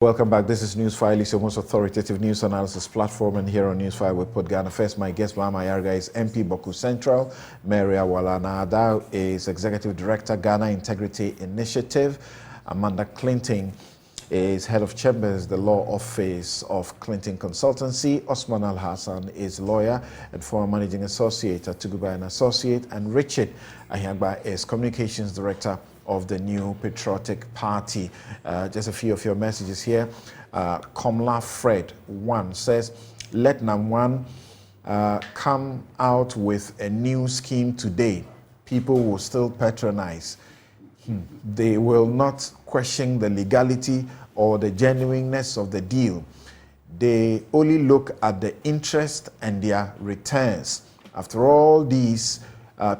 Welcome back. This is Newsfile. It's your most authoritative news analysis platform, and here on Newsfile we put Ghana first. My guest, Mama Yarga, is MP Boku Central. Mary Awala is Executive Director, Ghana Integrity Initiative. Amanda Clinton is Head of Chambers, the Law Office of Clinton Consultancy. Osman Al-Hassan is lawyer and former Managing Associate at Tuguba & Associate. And Richard Ahyagba is Communications Director of the New Patriotic Party. Just a few of your messages here. Komla Fred 1 says, let Nam1 come out with a new scheme today. People will still patronize. They will not question the legality or the genuineness of the deal. They only look at the interest and their returns. After all these,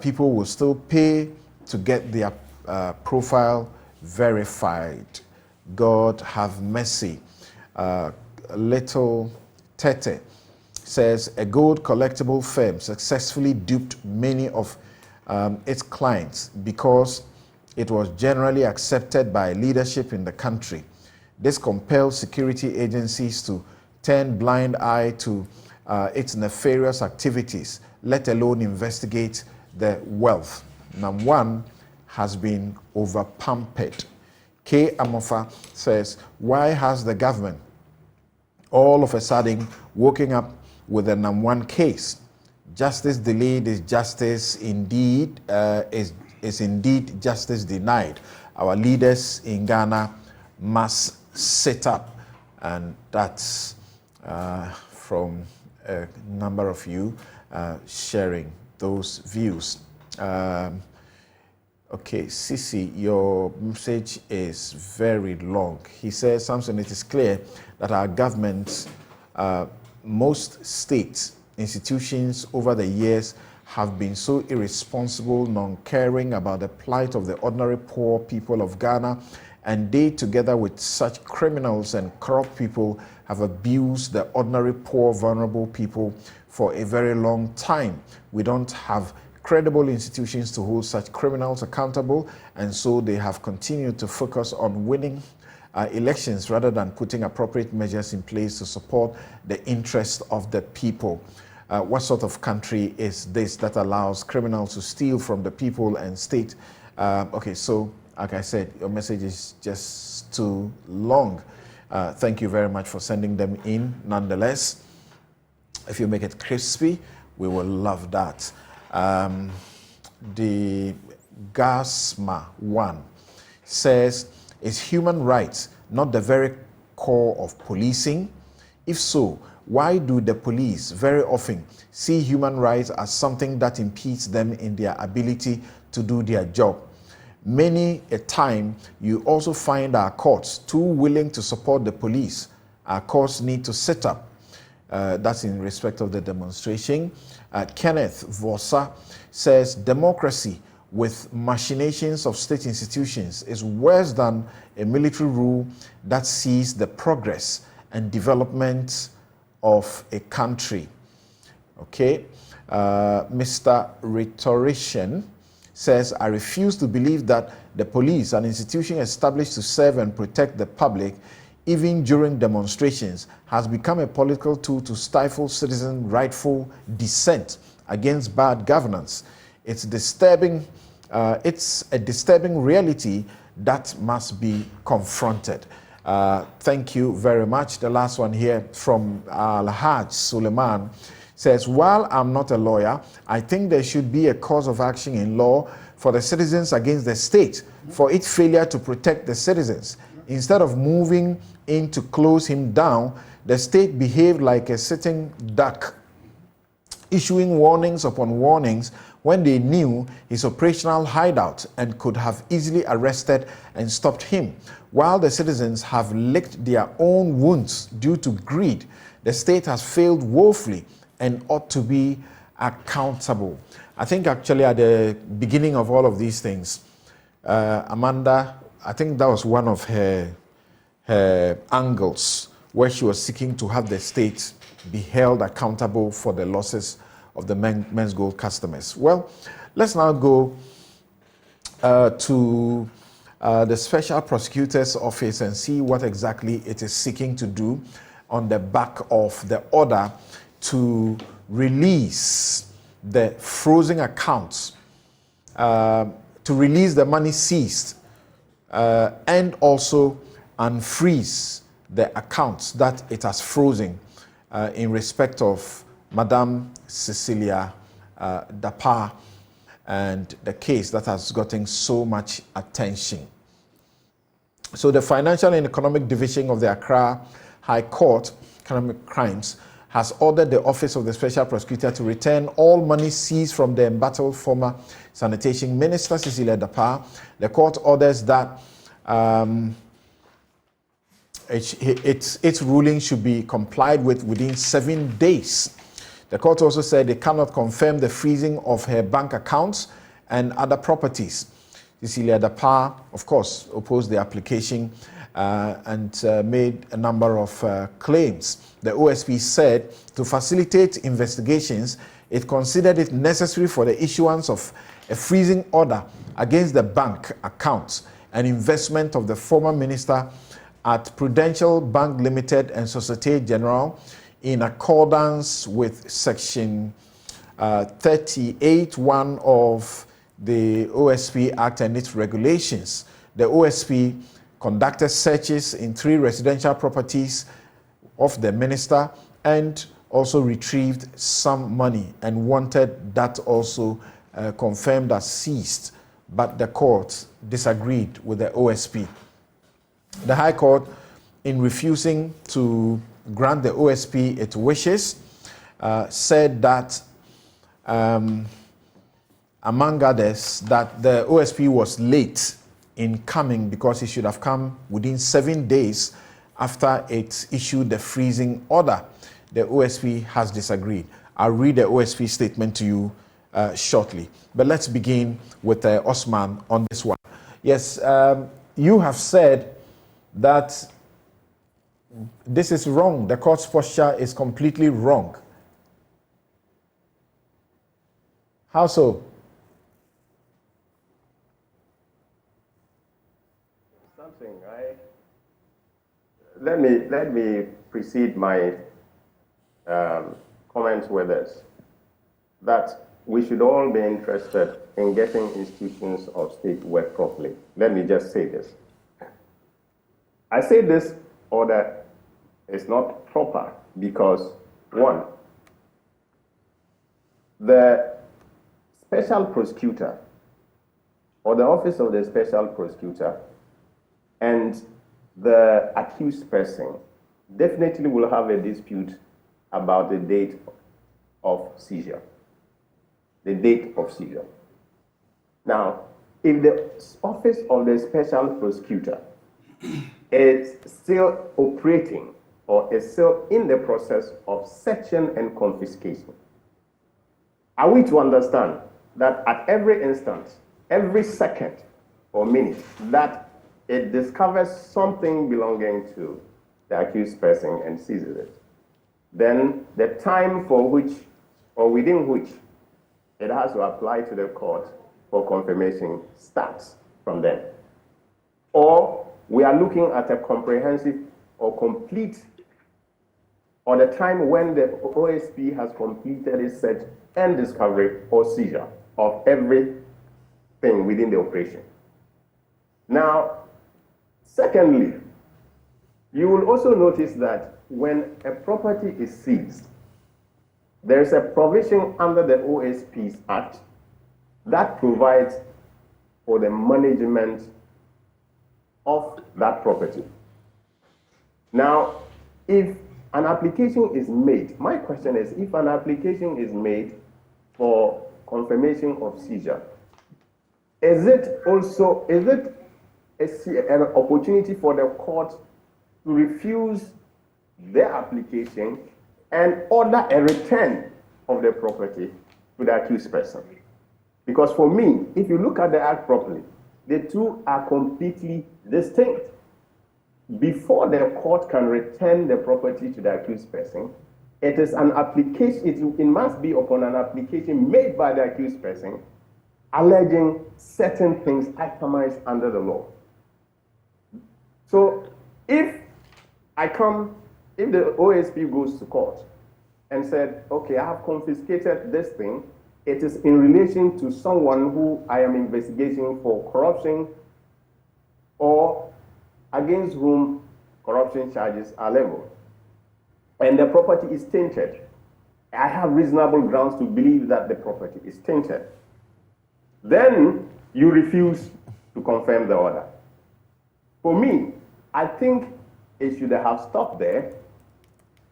people will still pay to get their profile verified. God have mercy. Little Tete says a gold collectible firm successfully duped many of its clients because it was generally accepted by leadership in the country. This compelled security agencies to turn blind eye to its nefarious activities, let alone investigate the wealth. Number one has been over-pampered. K. Amofa says, why has the government all of a sudden woken up with a #1 case? Justice delayed is justice indeed, is indeed justice denied. Our leaders in Ghana must sit up. And that's from a number of you sharing those views. Okay, Sisi, your message is very long. He says, Samson, it is clear that our governments, most states, institutions over the years have been so irresponsible, non-caring about the plight of the ordinary poor people of Ghana, and they, together with such criminals and corrupt people, have abused the ordinary poor, vulnerable people for a very long time. We don't have credible institutions to hold such criminals accountable, and so they have continued to focus on winning elections rather than putting appropriate measures in place to support the interest of the people. What sort of country is this that allows criminals to steal from the people and state? Okay, so like I said, your message is just too long. Thank you very much for sending them in. Nonetheless, if you make it crispy, we will love that. The Gasma 1 says, is human rights not the very core of policing? If so, why do the police very often see human rights as something that impedes them in their ability to do their job? Many a time, you also find our courts too willing to support the police. Our courts need to sit up. That's in respect of the demonstration. Kenneth Vosa says, democracy with machinations of state institutions is worse than a military rule that sees the progress and development of a country. Okay. Mr. Rhetorician says, I refuse to believe that the police, an institution established to serve and protect the public, even during demonstrations, has become a political tool to stifle citizen rightful dissent against bad governance. It's disturbing. It's a disturbing reality that must be confronted. Thank you very much. The last one here from Al-Haj Suleiman says, while I'm not a lawyer, I think there should be a cause of action in law for the citizens against the state for its failure to protect the citizens. Instead of moving in to close him down, the state behaved like a sitting duck, issuing warnings upon warnings when they knew his operational hideout and could have easily arrested and stopped him. While the citizens have licked their own wounds due to greed, the state has failed woefully and ought to be accountable. I think actually at the beginning of all of these things, Amanda, I think that was one of her angles where she was seeking to have the state be held accountable for the losses of the men's gold customers. Well, let's now go to the Special Prosecutor's Office and see what exactly it is seeking to do on the back of the order to release the frozen accounts, to release the money seized, and also unfreeze the accounts that it has frozen in respect of Madam Cecilia Dapaah and the case that has gotten so much attention. So the Financial and Economic Division of the Accra High Court, Economic Crimes, has ordered the Office of the Special Prosecutor to return all money seized from the embattled former Sanitation Minister, Cecilia Dapaah. The court orders that its ruling should be complied with within 7 days. The court also said it cannot confirm the freezing of her bank accounts and other properties. Cecilia Dapaah, of course, opposed the application and made a number of claims. The OSP said to facilitate investigations, it considered it necessary for the issuance of a freezing order against the bank accounts and investment of the former minister at Prudential Bank Limited and Societe Generale in accordance with Section 38(1) of the OSP Act and its regulations. The OSP conducted searches in 3 residential properties of the minister and also retrieved some money and wanted that also confirmed as seized, but the court disagreed with the OSP. The High Court, in refusing to grant the OSP its wishes, said that, among others, that the OSP was late in coming because it should have come within 7 days after it issued the freezing order. The OSP has disagreed. I'll read the OSP statement to you shortly. But let's begin with Osman on this one. Yes, you have said that this is wrong. The court's posture is completely wrong. How so? Let me precede my comments with this, that we should all be interested in getting institutions of state work properly. Let me just say this. I say this order is not proper because, one, the special prosecutor or the office of the special prosecutor and the accused person definitely will have a dispute about the date of seizure. The date of seizure. Now, if the office of the special prosecutor is still operating or is still in the process of searching and confiscation, are we to understand that at every instant, every second or minute, that it discovers something belonging to the accused person and seizes it, then the time for which or within which it has to apply to the court for confirmation starts from then? Or we are looking at a comprehensive or complete, or the time when the OSP has completed its search and discovery or seizure of everything within the operation. Now, secondly, you will also notice that when a property is seized, there is a provision under the OSP's Act that provides for the management of that property. Now, if an application is made, my question is, if an application is made for confirmation of seizure, is it an opportunity for the court to refuse their application and order a return of the property to the accused person? Because for me, if you look at the Act properly, the two are completely distinct. Before the court can return the property to the accused person, it is an application, it must be upon an application made by the accused person alleging certain things itemized under the law. So if the OSP goes to court and said, okay, I have confiscated this thing, it is in relation to someone who I am investigating for corruption or against whom corruption charges are leveled, and the property is tainted, I have reasonable grounds to believe that the property is tainted. Then you refuse to confirm the order. For me, I think it should have stopped there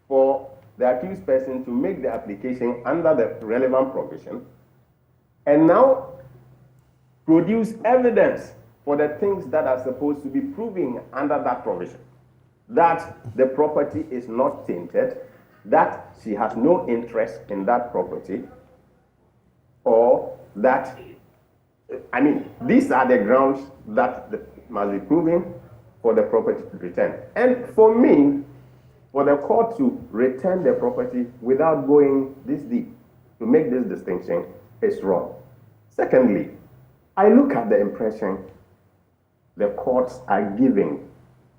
for the accused person to make the application under the relevant provision and now produce evidence for the things that are supposed to be proven under that provision. That the property is not tainted, that she has no interest in that property, or that, I mean, these are the grounds that must be proven for the property to return. And for me, for the court to return the property without going this deep to make this distinction is wrong. Secondly, I look at the impression the courts are giving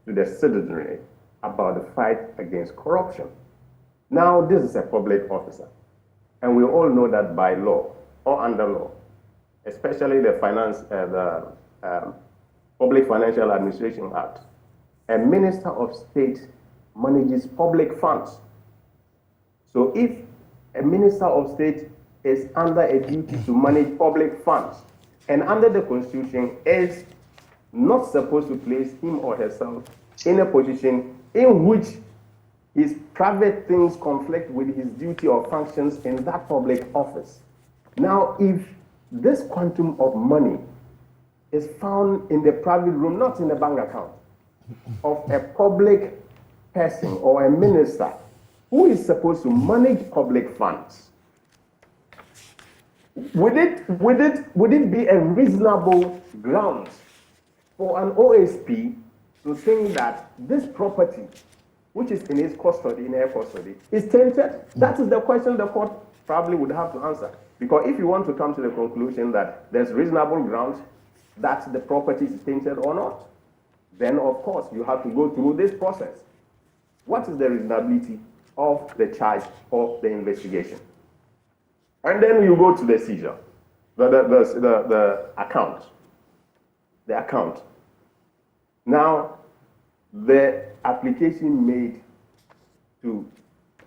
to the citizenry about the fight against corruption. Now, this is a public officer, and we all know that by law or under law, especially the Public Financial Administration Act, a minister of state manages public funds. So if a minister of state is under a duty to manage public funds, and under the Constitution is not supposed to place him or herself in a position in which his private things conflict with his duty or functions in that public office. Now, if this quantum of money is found in the private room, not in the bank account, of a public person or a minister who is supposed to manage public funds, would it be a reasonable grounds for an OSP to think that this property, which is in his custody, in her custody, is tainted? That is the question the court probably would have to answer. Because if you want to come to the conclusion that there's reasonable grounds that the property is tainted or not, then of course you have to go through this process. What is the reasonability of the charge or the investigation? And then you go to the seizure, the account. The account. Now, the application made in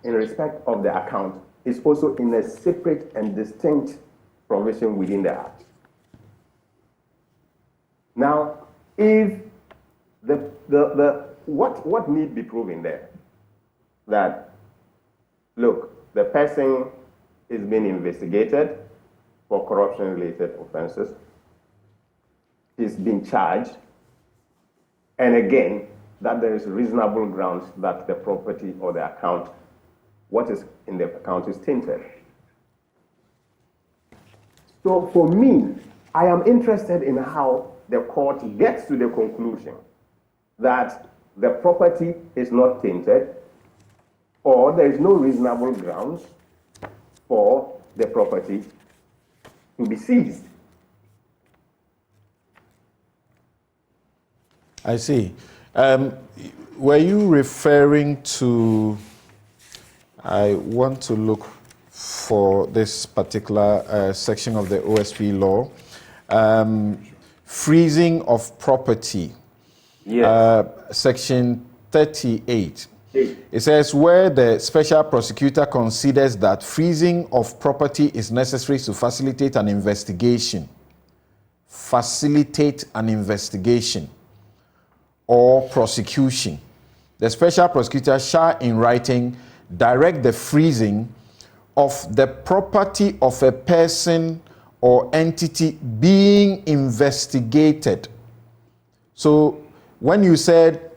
respect of the account is also in a separate and distinct provision within the Act. Now, if what need be proven there? That, look, the person is being investigated for corruption-related offenses. He's been charged, and again, that there is reasonable grounds that the property or the account, what is in the account, is tainted. So for me, I am interested in how the court gets to the conclusion that the property is not tainted, or there is no reasonable grounds for the property to be seized. I see. Were you referring to, I want to look for this particular section of the OSP law, freezing of property, yes. Section 38. It says, where the special prosecutor considers that freezing of property is necessary to facilitate an investigation, or prosecution, the special prosecutor shall in writing direct the freezing of the property of a person or entity being investigated. So when you said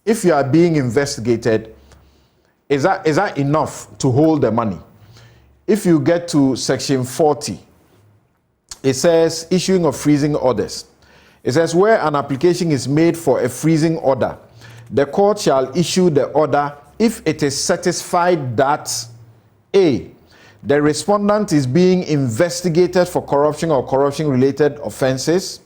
if you are being investigated, is that enough to hold the money? If you get to section 40, it says issuing of freezing orders. It says where an application is made for a freezing order, the court shall issue the order if it is satisfied that A, The respondent is being investigated for corruption or corruption-related offenses.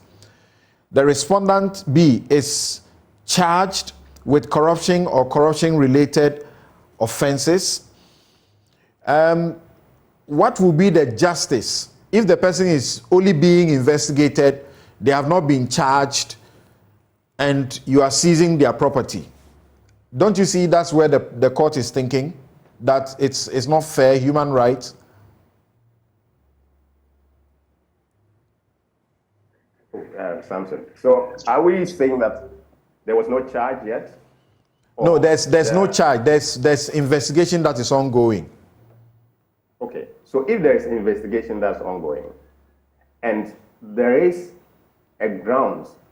The respondent B is charged with corruption or corruption-related offenses. What will be the justice if the person is only being investigated, they have not been charged, and you are seizing their property? Don't you see that's where the court is thinking? That it's not fair, human rights? Samson, so are we saying that there was no charge yet? No, there's no charge. There's investigation that is ongoing. Okay, so if there is investigation that's ongoing, and there is a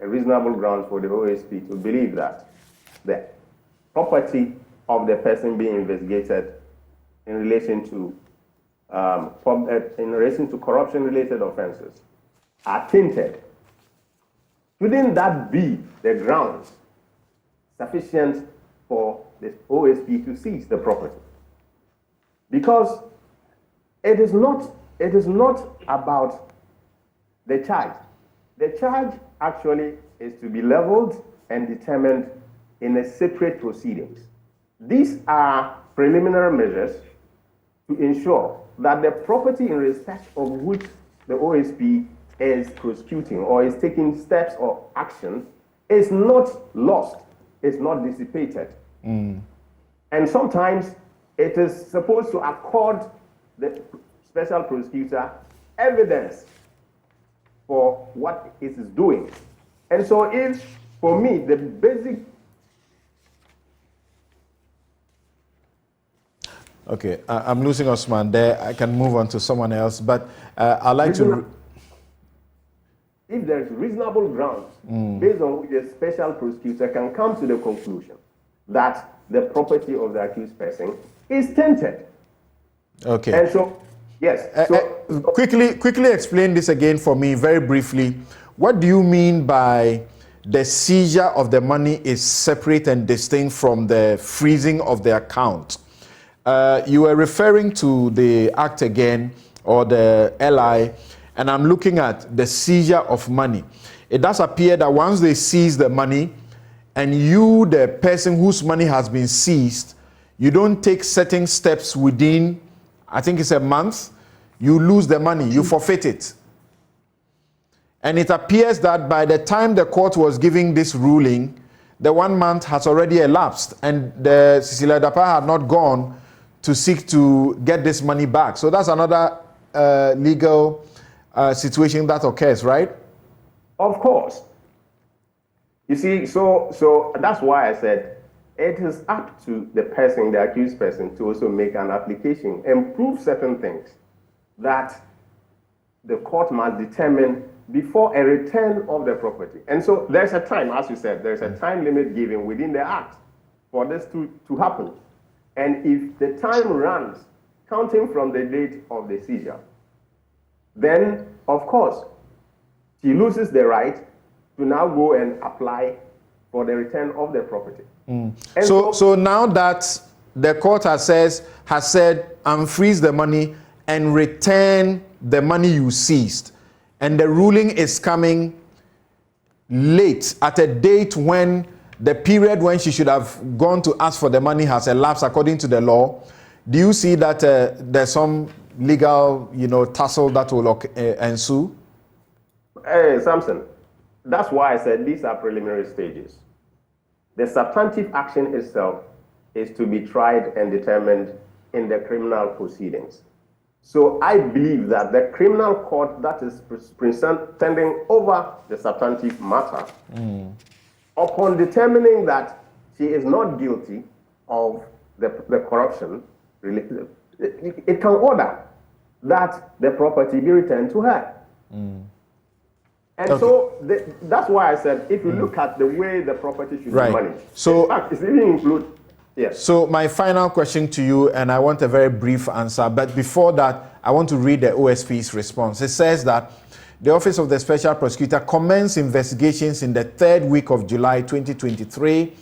reasonable grounds for the OSP to believe that the property of the person being investigated in relation to corruption-related offenses are tainted, shouldn't that be the grounds sufficient for the OSP to seize the property? Because it is not about the charge. The charge actually is to be leveled and determined in a separate proceedings. These are preliminary measures to ensure that the property in respect of which the OSP is prosecuting or is taking steps or action is not lost, is not dissipated. And sometimes it is supposed to accord the special prosecutor evidence for what it is doing. And so if, for me, the basic... Okay, I'm losing Osman there. I can move on to someone else, but I'd like to... If there is reasonable grounds based on which the special prosecutor can come to the conclusion that the property of the accused person is tainted. Okay. And so, yes. Quickly explain this again for me very briefly. What do you mean by the seizure of the money is separate and distinct from the freezing of the account? You were referring to the Act again, or the LI, and I'm looking at the seizure of money. It does appear that once they seize the money, and you, the person whose money has been seized, you don't take certain steps within, I think it's a month, you lose the money, you forfeit it. And it appears that by the time the court was giving this ruling, the 1 month has already elapsed, and the Cecilia Dapaah had not gone to seek to get this money back. So that's another legal situation that occurs, right? Of course. You see, so that's why I said it is up to the person, the accused person, to also make an application and prove certain things that the court must determine before a return of the property. And so there's a time, as you said, there's a time limit given within the Act for this to happen. And if the time runs, counting from the date of the seizure, then, of course, she loses the right to now go and apply for the return of the property. So now that the court has said, unfreeze the money and return the money you seized, and the ruling is coming late at a date when the period when she should have gone to ask for the money has elapsed according to the law, do you see that there's some legal, tussle that will ensue? Samson, that's why I said these are preliminary stages. The substantive action itself is to be tried and determined in the criminal proceedings. So I believe that the criminal court that is presenting over the substantive matter, upon determining that she is not guilty of the corruption, it can order that the property be returned to her. And so that's why I said, if you look at the way the property should be managed, so, in fact, it's even include, yes. So my final question to you, and I want a very brief answer, but before that, I want to read the OSP's response. It says that the Office of the Special Prosecutor commenced investigations in the 3rd week of July 2023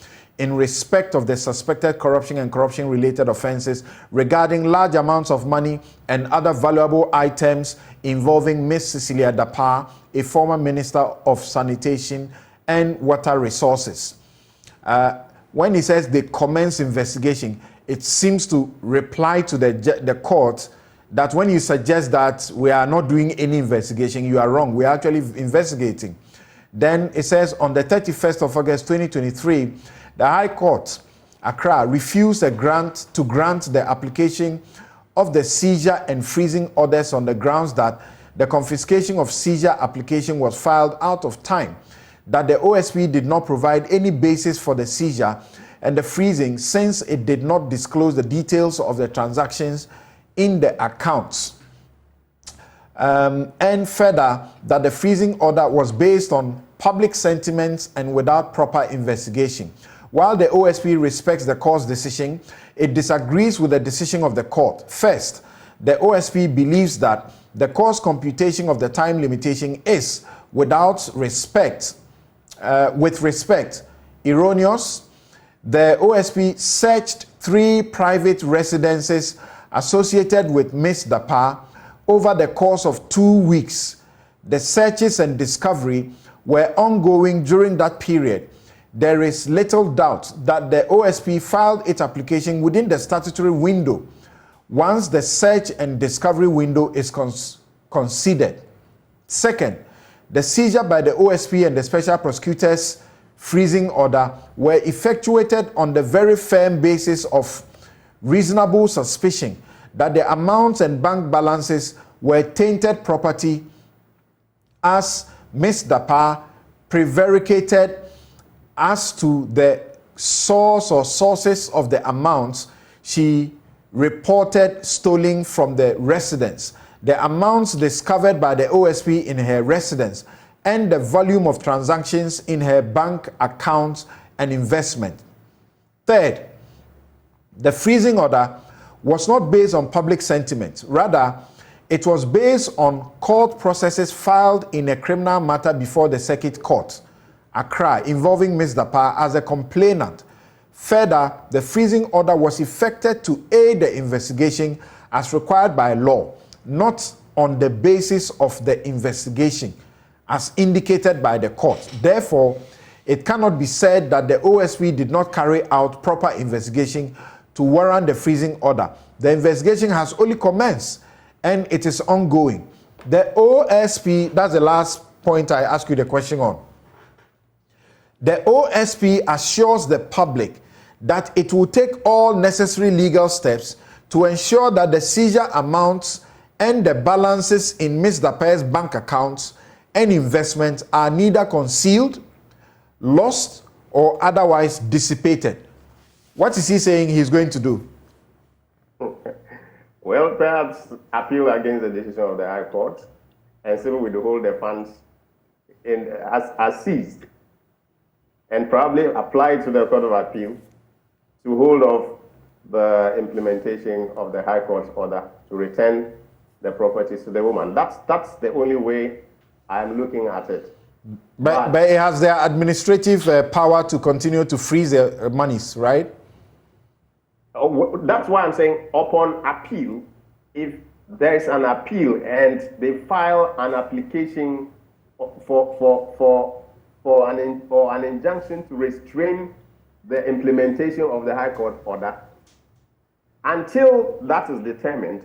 in respect of the suspected corruption and corruption-related offenses regarding large amounts of money and other valuable items involving Ms. Cecilia Dapaah, a former Minister of Sanitation and Water Resources. When he says they commence investigation, it seems to reply to the court that when you suggest that we are not doing any investigation, you are wrong. We are actually investigating. Then it says on the 31st of August 2023, the High Court, Accra, refused to grant the application of the seizure and freezing orders on the grounds that the confiscation of seizure application was filed out of time, that the OSP did not provide any basis for the seizure and the freezing since it did not disclose the details of the transactions in the accounts. And further, that the freezing order was based on public sentiments and without proper investigation. While the OSP respects the court's decision, it disagrees with the decision of the court. First, the OSP believes that the court's computation of the time limitation is, with respect, erroneous. The OSP searched 3 private residences associated with Ms. Dapaah over the course of 2 weeks. The searches and discovery were ongoing during that period. There is little doubt that the OSP filed its application within the statutory window once the search and discovery window is considered. Second, the seizure by the OSP and the Special Prosecutor's freezing order were effectuated on the very firm basis of reasonable suspicion that the amounts and bank balances were tainted property, as Ms. Dapaah prevaricated as to the source or sources of the amounts she reported stolen from the residence, the amounts discovered by the OSP in her residence, and the volume of transactions in her bank accounts and investment. Third, the freezing order was not based on public sentiment. Rather, it was based on court processes filed in a criminal matter before the Circuit Court, Accra, involving Ms. Dapaah as a complainant. Further, the freezing order was effected to aid the investigation as required by law, not on the basis of the investigation, as indicated by the court. Therefore, it cannot be said that the OSP did not carry out proper investigation to warrant the freezing order. The investigation has only commenced and it is ongoing. The OSP, that's the last point I ask you the question on. The OSP assures the public that it will take all necessary legal steps to ensure that the seizure amounts and the balances in Ms. Dapaah's bank accounts and investments are neither concealed, lost, or otherwise dissipated. What is he saying he's going to do? Well, perhaps appeal against the decision of the High Court and still withhold the funds as seized, and probably apply to the Court of Appeal to hold off the implementation of the High Court's order to return the properties to the woman. That's the only way I'm looking at it. But it has their administrative power to continue to freeze their monies, right? That's why I'm saying upon appeal, if there is an appeal and they file an application for an injunction to restrain the implementation of the High Court order, until that is determined,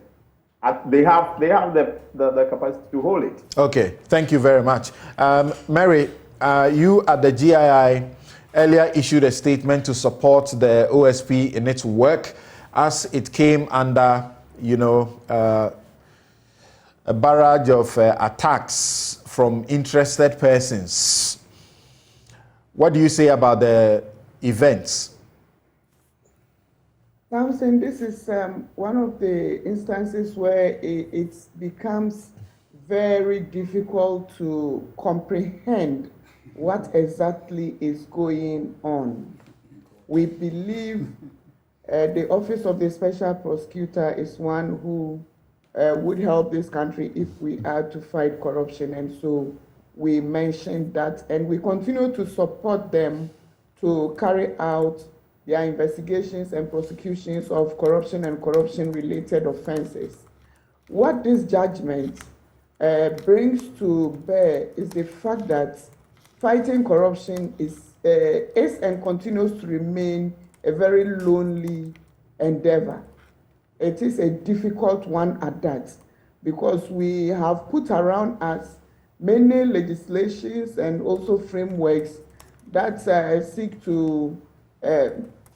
they have the capacity to hold it. Okay, thank you very much. Mary, you at the GII earlier issued a statement to support the OSP in its work as it came under, a barrage of attacks from interested persons. What do you say about the events? Thompson, this is one of the instances where it becomes very difficult to comprehend what exactly is going on. We believe the Office of the Special Prosecutor is one who would help this country if we are to fight corruption, and so we mentioned that, and we continue to support them to carry out their investigations and prosecutions of corruption and corruption-related offenses. What this judgment brings to bear is the fact that fighting corruption is and continues to remain a very lonely endeavor. It is a difficult one at that, because we have put around us many legislations and also frameworks that seek to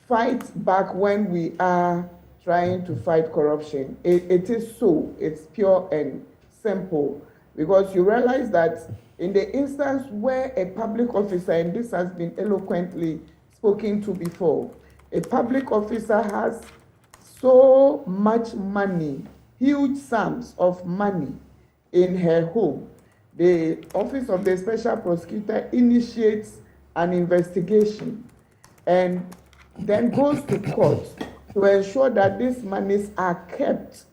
fight back when we are trying to fight corruption. It is so, it's pure and simple, because you realize that in the instance where a public officer, and this has been eloquently spoken to before, a public officer has so much money, huge sums of money in her home, the Office of the Special Prosecutor initiates an investigation and then goes to court to ensure that these monies are kept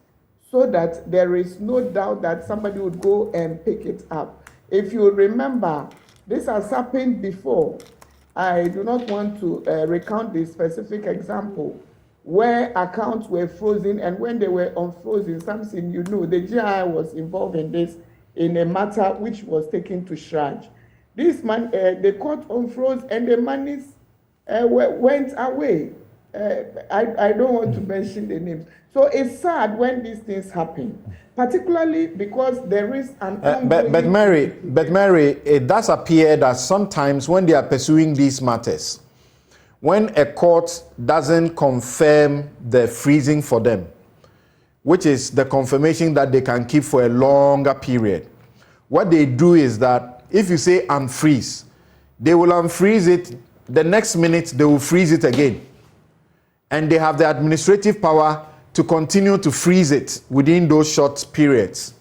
so that there is no doubt that somebody would go and pick it up. If you remember, this has happened before. I do not want to recount the specific example where accounts were frozen, and when they were unfrozen, something you know, the GI was involved in this in a matter which was taken to Shraj. This man, the court unfroze and the monies went away. I don't want to mention the names. So it's sad when these things happen, particularly because there is an but Mary, it does appear that sometimes when they are pursuing these matters, when a court doesn't confirm the freezing for them, which is the confirmation that they can keep for a longer period, what they do is that if you say unfreeze, they will unfreeze it, the next minute they will freeze it again. And they have the administrative power to continue to freeze it within those short periods.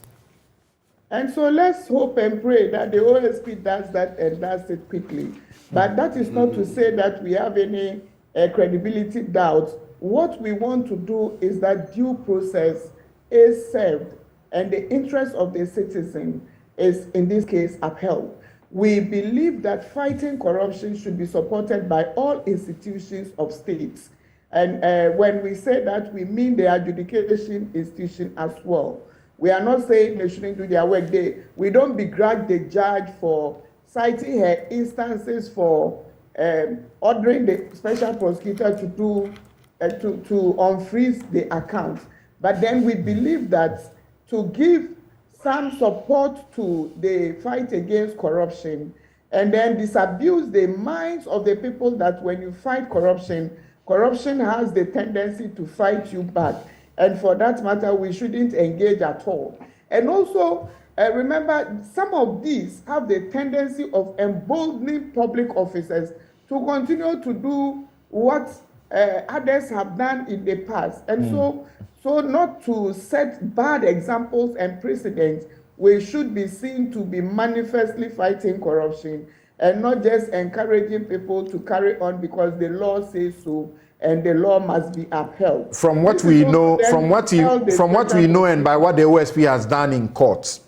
And so let's hope and pray that the OSP does that and does it quickly. But that is not to say that we have any credibility doubts. What we want to do is that due process is served and the interest of the citizen is, in this case, upheld. We believe that fighting corruption should be supported by all institutions of states. And when we say that, we mean the adjudication institution as well. We are not saying they shouldn't do their work. We don't begrudge the judge for citing her instances for ordering the special prosecutor to do to unfreeze the account. But then we believe that to give some support to the fight against corruption and then disabuse the minds of the people that when you fight corruption, corruption has the tendency to fight you back. And for that matter, we shouldn't engage at all. And also, remember, some of these have the tendency of emboldening public officers to continue to do what others have done in the past. And so not to set bad examples and precedents, we should be seen to be manifestly fighting corruption and not just encouraging people to carry on because the law says so and the law must be upheld. From what we know, from what we know and by what the OSP has done in court,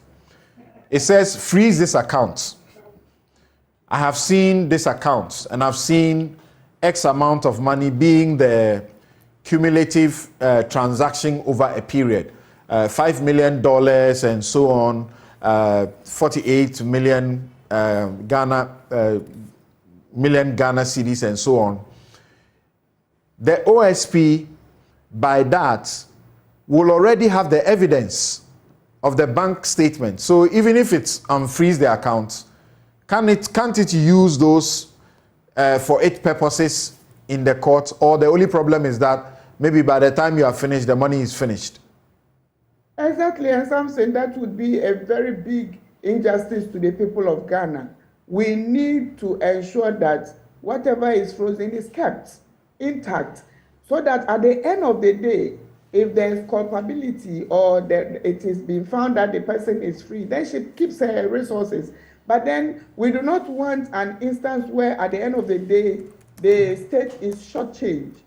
it says freeze this account. I have seen this account and I've seen X amount of money being the cumulative transaction over a period, $5 million and so on, 48 million million Ghana cedis and so on. The OSP, by that, will already have the evidence of the bank statement. So even if it's unfreeze the account, can't it use those for its purposes in the court? Or the only problem is that maybe by the time you are finished, the money is finished? Exactly, and something that would be a very big injustice to the people of Ghana. We need to ensure that whatever is frozen is kept intact, so that at the end of the day, if there is culpability or that it is being found that the person is free, then she keeps her resources. But then we do not want an instance where at the end of the day, the state is shortchanged.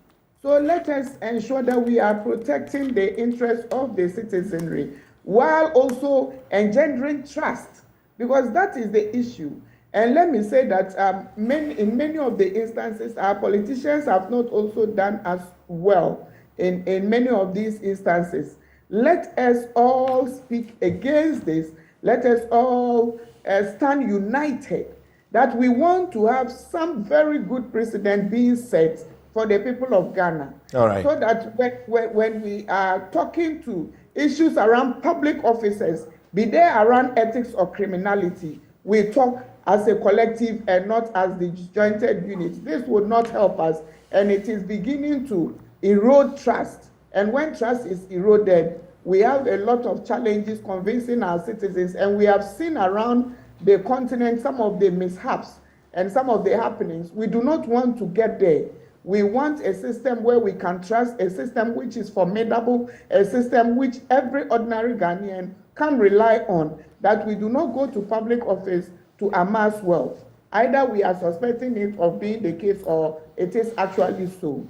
So let us ensure that we are protecting the interests of the citizenry while also engendering trust, because that is the issue. And let me say that in many of the instances, our politicians have not also done as well in many of these instances. Let us all speak against this. Let us all stand united that we want to have some very good precedent being set for the people of Ghana. All right. So that when we are talking to issues around public officers, be they around ethics or criminality, we talk as a collective and not as the disjointed units. This would not help us, and it is beginning to erode trust. And when trust is eroded, we have a lot of challenges convincing our citizens, and we have seen around the continent some of the mishaps and some of the happenings. We do not want to get there. We want a system where we can trust, a system which is formidable, a system which every ordinary Ghanaian can rely on, that we do not go to public office to amass wealth. Either we are suspecting it of being the case or it is actually so.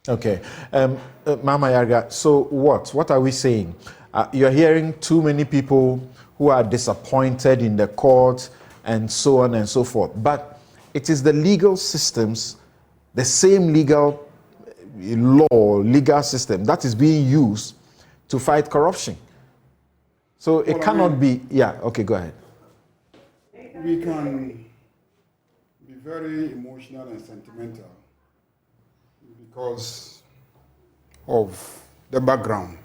Okay. Mama Yarga, so what are we saying? You're hearing too many people who are disappointed in the court and so on and so forth. But it is the legal systems, the same legal system that is being used to fight corruption. So it cannot be, yeah, okay, go ahead. We can be very emotional and sentimental because of the background.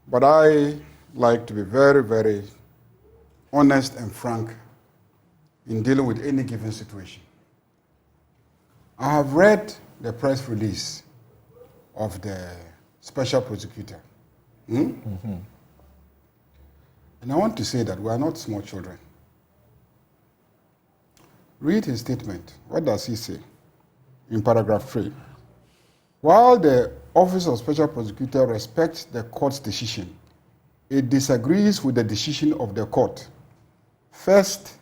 But I like to be very, very honest and frank in dealing with any given situation. I have read the press release of the special prosecutor. Mm-hmm. And I want to say that we are not small children. Read his statement. What does he say? In paragraph 3. While the Office of Special Prosecutor respects the court's decision, it disagrees with the decision of the court. First,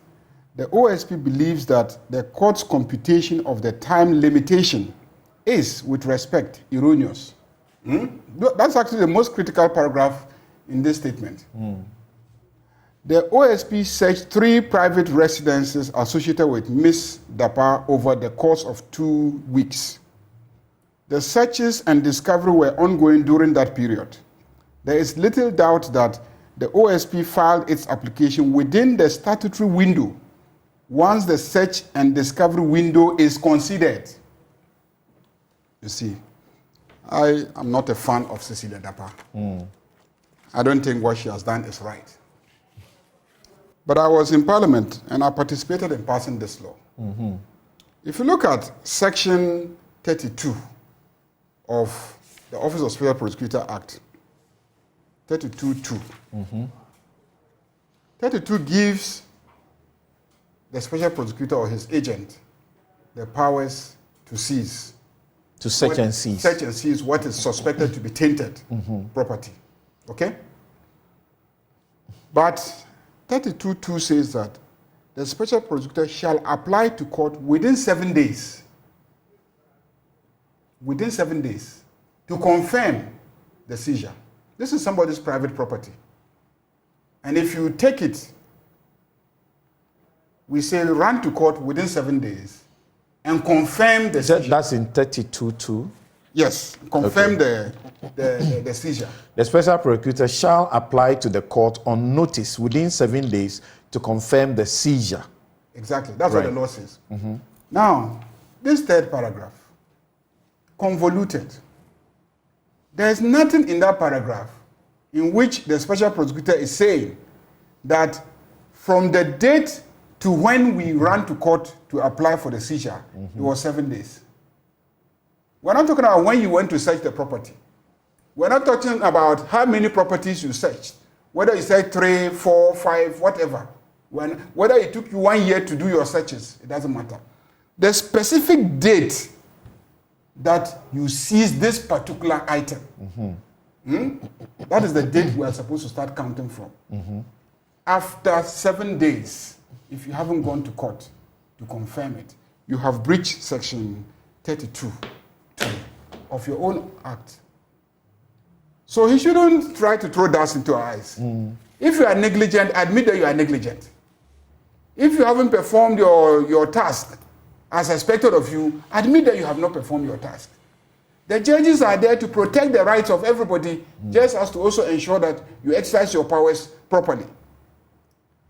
the OSP believes that the court's computation of the time limitation is, with respect, erroneous. That's actually the most critical paragraph in this statement. The OSP searched 3 private residences associated with Ms. Dapaah over the course of 2 weeks. The searches and discovery were ongoing during that period. There is little doubt that the OSP filed its application within the statutory window once the search and discovery window is considered. You see, I am not a fan of Cecilia Dapaah. I don't think what she has done is right. But I was in Parliament and I participated in passing this law. If you look at Section 32 of the Office of Special Prosecutor Act, 32(2). 32 gives the special prosecutor or his agent the powers to seize. To search and seize. Search and seize what is suspected to be tainted property. Okay? But 32(2) says that the special prosecutor shall apply to court within 7 days. Within 7 days to confirm the seizure. This is somebody's private property. And if you take it, we say run to court within 7 days and confirm the seizure. That's in 32(2). Yes, confirm the seizure. The special prosecutor shall apply to the court on notice within 7 days to confirm the seizure. Exactly, that's what the law says. Now, this third paragraph, convoluted. There is nothing in that paragraph in which the special prosecutor is saying that from the date to when we ran to court to apply for the seizure, it was 7 days. We're not talking about when you went to search the property. We're not talking about how many properties you searched, whether you searched 3, 4, 5, whatever. Whether it took you 1 year to do your searches, it doesn't matter. The specific date that you seize this particular item, that is the date we are supposed to start counting from. After 7 days, if you haven't gone to court to confirm it, you have breached Section 32 of your own act. So he shouldn't try to throw dust into our eyes. If you are negligent, admit that you are negligent. If you haven't performed your task as expected of you, admit that you have not performed your task. The judges are there to protect the rights of everybody, just as to also ensure that you exercise your powers properly.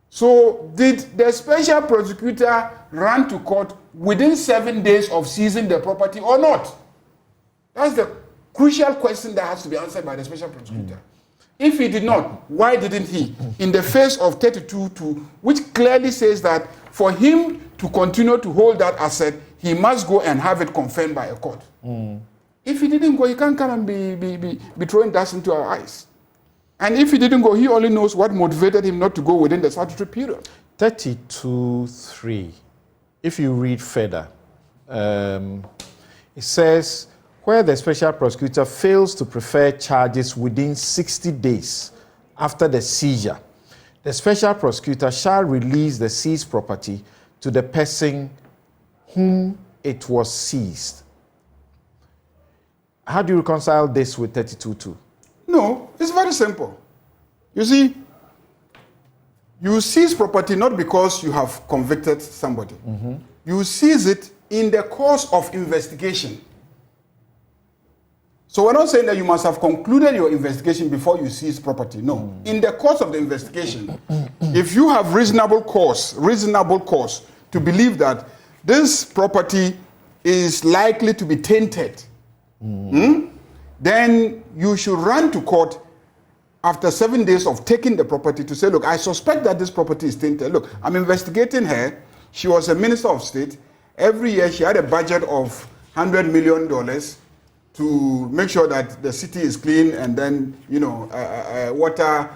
So, did the special prosecutor run to court within 7 days of seizing the property or not? That's the crucial question that has to be answered by the special prosecutor. If he did not, why didn't he? In the face of 32(2), which clearly says that for him to continue to hold that asset, he must go and have it confirmed by a court. If he didn't go, he can't come and be throwing dust into our eyes. And if he didn't go, he only knows what motivated him not to go within the statutory period. 32(3). If you read further, it says, where the special prosecutor fails to prefer charges within 60 days after the seizure, the special prosecutor shall release the seized property to the person whom it was seized. How do you reconcile this with 32(2)? No, it's very simple. You see, you seize property not because you have convicted somebody. You seize it in the course of investigation. So we're not saying that you must have concluded your investigation before you seize property. No. In the course of the investigation, if you have reasonable cause to believe that this property is likely to be tainted, then you should run to court after 7 days of taking the property to say, look, I suspect that this property is tainted. Look, I'm investigating her. She was a minister of state. Every year she had a budget of $100 million to make sure that the city is clean, and then, water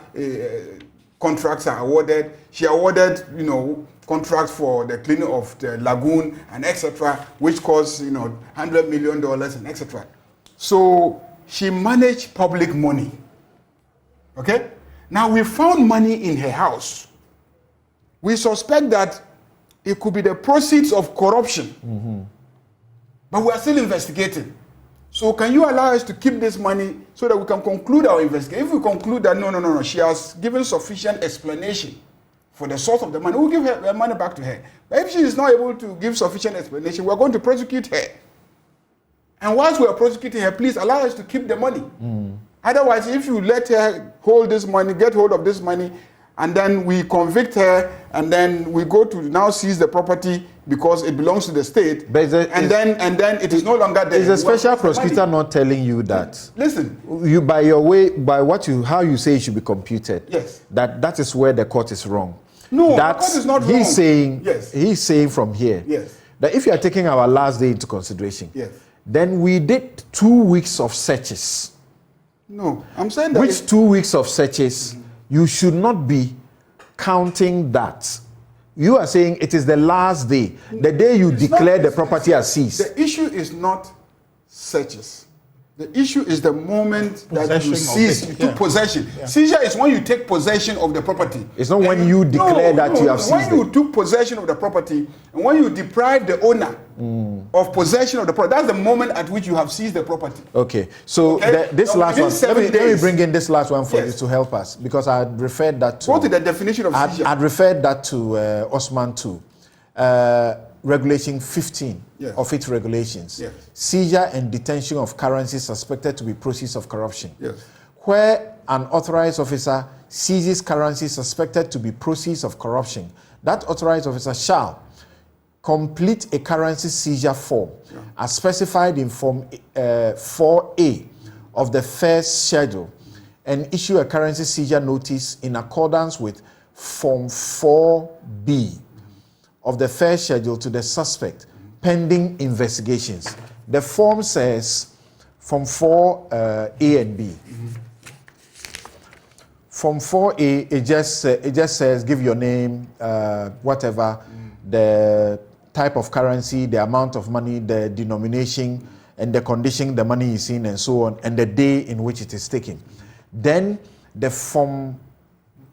contracts are awarded. She awarded, contracts for the cleaning of the lagoon and etc., which cost, $100 million and etc. So she managed public money. Okay? Now we found money in her house. We suspect that it could be the proceeds of corruption. But we are still investigating. So can you allow us to keep this money so that we can conclude our investigation? If we conclude that no, she has given sufficient explanation for the source of the money, we'll give her money back to her. But if she is not able to give sufficient explanation, we're going to prosecute her. And whilst we are prosecuting her, please allow us to keep the money. Otherwise, if you let her hold this money, get hold of this money, and then we convict her, and then we go to now seize the property because it belongs to the state, and then it is no longer there. Is the special prosecutor not telling you that? Listen, you how you say it should be computed. Yes. That is where the court is wrong. No, the court is not wrong. He's saying from here that if you are taking our last day into consideration, then we did 2 weeks of searches. No, I'm saying that. Which 2 weeks of searches? You should not be counting that. You are saying it is the last day, the day you declare the property as seized. The issue is not searches. The issue is the moment that you seize, you took possession. Seizure is when you take possession of the property. It's not when you declare that you have seized it. When you took possession of the property, and when you deprive the owner of possession of the property, that's the moment at which you have seized the property. Okay, so this last one, let me bring in this last one for you to help us, because I referred that to... What is the definition of seizure? I'd referred that to Osman too. Regulation 15 of its regulations. Seizure and detention of currency suspected to be proceeds of corruption. Where an authorized officer seizes currency suspected to be proceeds of corruption, that authorized officer shall complete a currency seizure form as specified in Form 4A of the first schedule and issue a currency seizure notice in accordance with Form 4B of the first schedule to the suspect pending investigations. The form says Form 4A and B. Form 4A, it just says give your name, whatever, the type of currency, the amount of money, the denomination, and the condition the money is in, and so on, and the day in which it is taken. Then the Form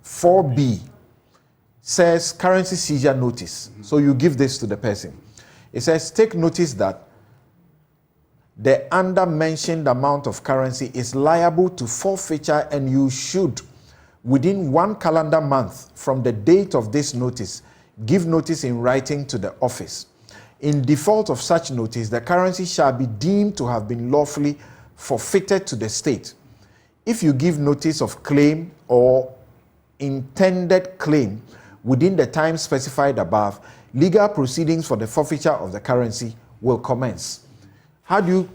4B says currency seizure notice. So you give this to the person. It says take notice that the under-mentioned amount of currency is liable to forfeiture, and you should, within 1 calendar month from the date of this notice, give notice in writing to the office. In default of such notice, the currency shall be deemed to have been lawfully forfeited to the state. If you give notice of claim or intended claim within the time specified above, legal proceedings for the forfeiture of the currency will commence. How do you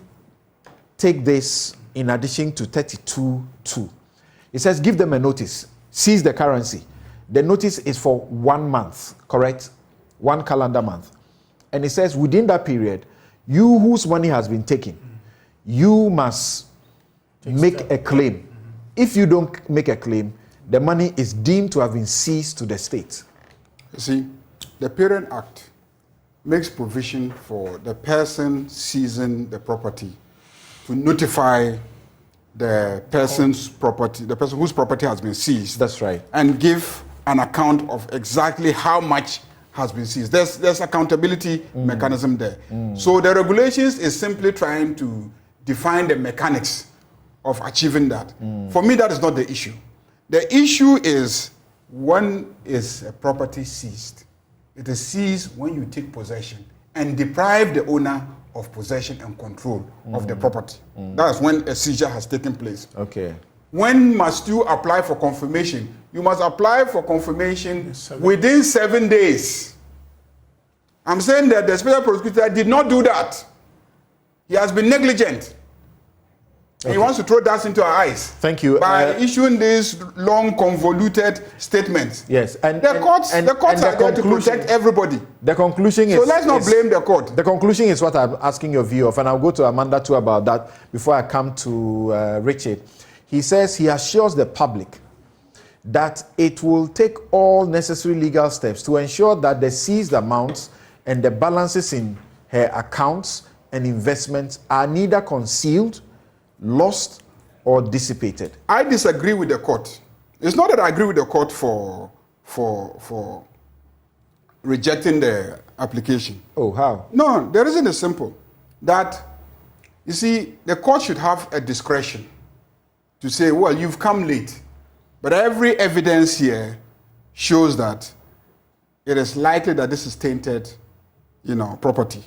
take this in addition to 32(2)? It says give them a notice, seize the currency. The notice is for 1 month, correct? 1 calendar month. And it says within that period, you whose money has been taken, you must make a claim. If you don't make a claim, the money is deemed to have been seized to the state. You see, the Parent Act makes provision for the person seizing the property to notify the person's property, the person whose property has been seized. That's right. And give an account of exactly how much has been seized. There's accountability mechanism there. So the regulations is simply trying to define the mechanics of achieving that. For me, that is not the issue. The issue is when is a property seized. It is seized when you take possession and deprive the owner of possession and control of the property. That's when a seizure has taken place. Okay. When must you apply for confirmation? You must apply for confirmation within 7 days. I'm saying that the special prosecutor did not do that. He has been negligent. Okay. He wants to throw dust into our eyes. Thank you. By issuing these long, convoluted statements. Yes, and the courts are there to protect everybody. The conclusion is... So let's not blame the court. The conclusion is what I'm asking your view of, and I'll go to Amanda too about that before I come to Richard. He says he assures the public that it will take all necessary legal steps to ensure that the seized amounts and the balances in her accounts and investments are neither concealed, lost, or dissipated. I disagree with the court. It's not that I agree with the court for rejecting the application. Oh, how? No, the reason is simple. That, you see, the court should have a discretion to say, well, you've come late, but every evidence here shows that it is likely that this is tainted, property.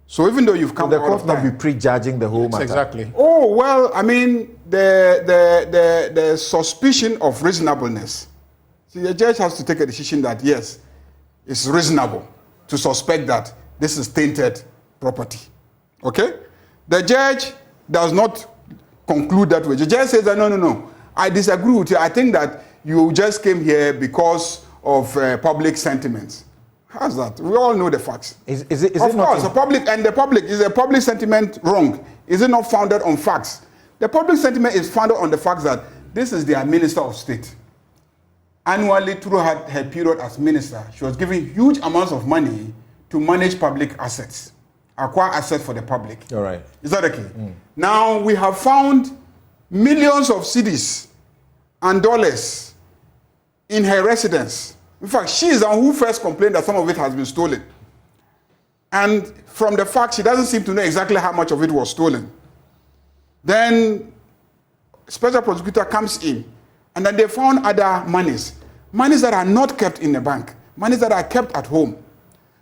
So even though you've come, the court not be prejudging the whole matter. Exactly. Oh well, I mean the suspicion of reasonableness. See, the judge has to take a decision that yes, it's reasonable to suspect that this is tainted property. Okay, the judge does not conclude that way. The judge says that no, I disagree with you. I think that you just came here because of public sentiments. How's that? We all know the facts. Is it of not course, is a public sentiment wrong? Is it not founded on facts? The public sentiment is founded on the fact that this is their minister of state. Annually, through her period as minister, she was given huge amounts of money to manage public assets, acquire assets for the public. All right. Is that okay? Now, we have found millions of cedis and dollars in her residence. In fact, she is the one who first complained that some of it has been stolen. And from the fact, she doesn't seem to know exactly how much of it was stolen. Then, special prosecutor comes in, and then they found other monies that are not kept in the bank, monies that are kept at home.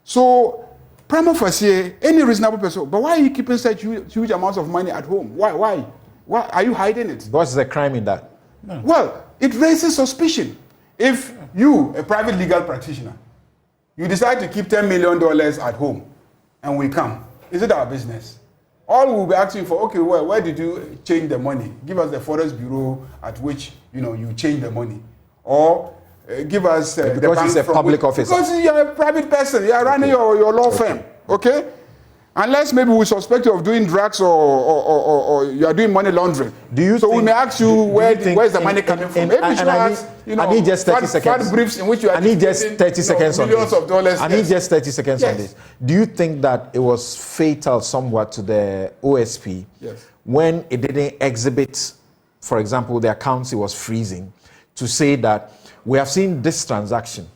So, prima facie, any reasonable person, but why are you keeping such huge amounts of money at home? Why? Why are you hiding it? What's the crime in that? No. Well, it raises suspicion. If you, a private legal practitioner, you decide to keep $10 million at home, and we come, is it our business? All we'll be asking for, okay, well, where did you change the money? Give us the Forest Bureau at which you change the money, or give us because the bank he's a public officer. Because you're a private person, you are running your law firm, okay? Unless maybe we suspect you of doing drugs or you are doing money laundering. We may ask you where is the money coming from? Maybe you should ask, I need just 30 seconds. Briefs in which you are I need just 30 seconds on millions this. of dollars. I need just 30 seconds on this. Do you think that it was fatal somewhat to the OSP when it didn't exhibit, for example, the accounts it was freezing, to say that we have seen this transaction.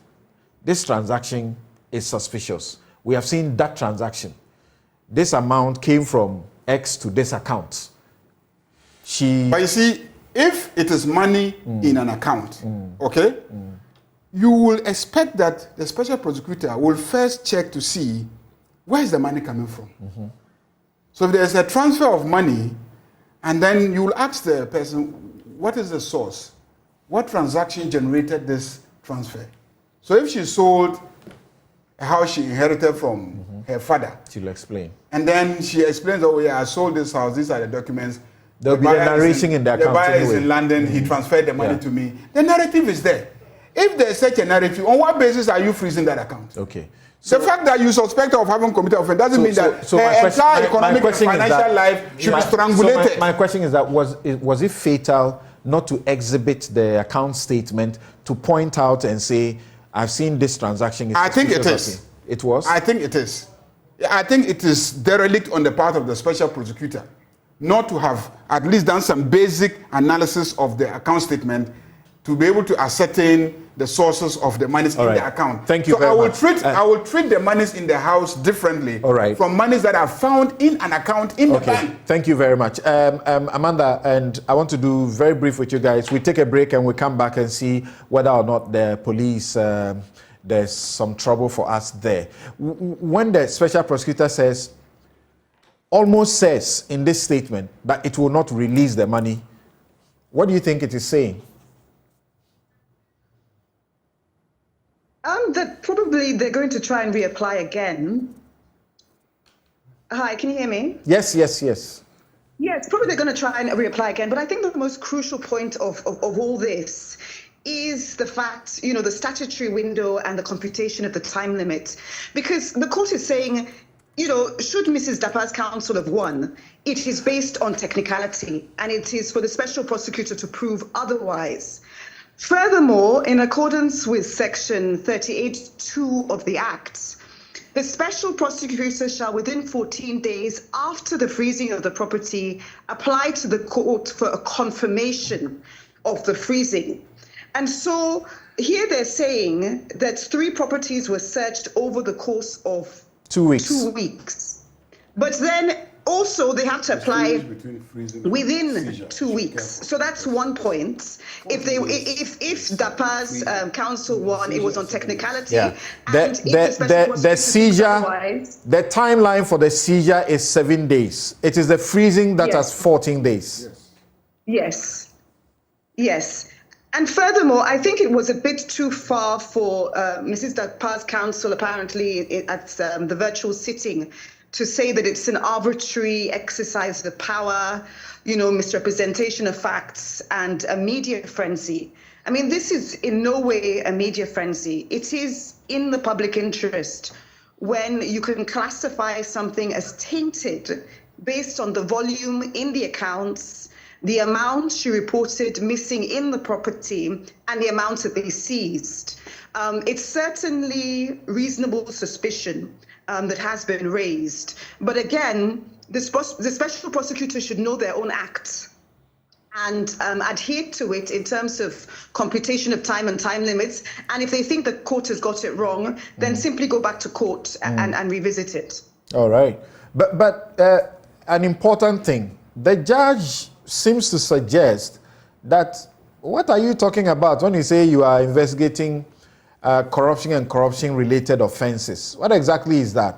This transaction is suspicious. We have seen that transaction. This amount came from X to this account. But you see, if it is money in an account, okay, you will expect that the special prosecutor will first check to see where is the money coming from. Mm-hmm. So if there's a transfer of money, and then you will ask the person, what is the source? What transaction generated this transfer? So if she sold a house she inherited from her father, she'll explain. And then she explains, oh yeah, I sold this house, these are the documents. There'll be a narration in the account. The buyer anyway. is in London, he transferred the money to me. The narrative is there. If there's such a narrative, on what basis are you freezing that account? Okay. So the fact that you suspect her of having committed offense doesn't mean that her entire economic and financial life should be strangulated. So my question is that was it fatal not to exhibit the account statement to point out and say, I've seen this transaction? I think it is. It was? I think it is. I think it is derelict on the part of the special prosecutor not to have at least done some basic analysis of the account statement to be able to ascertain the sources of the monies in the account. Thank you very much. I will treat the monies in the house differently from monies that are found in an account in the bank. Thank you very much. Amanda, and I want to do very brief with you guys. We take a break and we come back and see whether or not the police, there's some trouble for us there. When the special prosecutor almost says in this statement that it will not release the money, what do you think it is saying? That probably they're going to try and reapply again. Hi, can you hear me? Yes. Yes, probably they're going to try and reapply again. But I think the most crucial point of all this is the fact, the statutory window and the computation of the time limit. Because the court is saying, should Mrs. Dapaah's counsel have won, it is based on technicality, and it is for the special prosecutor to prove otherwise. Furthermore, in accordance with Section 38(2) of the Act, the special prosecutor shall within 14 days after the freezing of the property apply to the court for a confirmation of the freezing. And so here they're saying that 3 properties were searched over the course of 2 weeks. 2 weeks. But then also they have to apply within 2 weeks. So that's one point. If Dapaah's counsel won, it was on technicality. Yeah. The seizure, the timeline for the seizure is 7 days. It is the freezing that has 14 days. Yes. And furthermore, I think it was a bit too far for Mrs. Dapaah's counsel, apparently, at the virtual sitting, to say that it's an arbitrary exercise of power, misrepresentation of facts, and a media frenzy. I mean, this is in no way a media frenzy. It is in the public interest when you can classify something as tainted based on the volume in the accounts, the amount she reported missing in the property, and the amount that they seized. It's certainly reasonable suspicion that has been raised. But again, the special prosecutor should know their own act and adhere to it in terms of computation of time and time limits. And if they think the court has got it wrong, then simply go back to court and revisit it. All right. But an important thing, the judge seems to suggest that, what are you talking about when you say you are investigating corruption and corruption-related offenses? What exactly is that?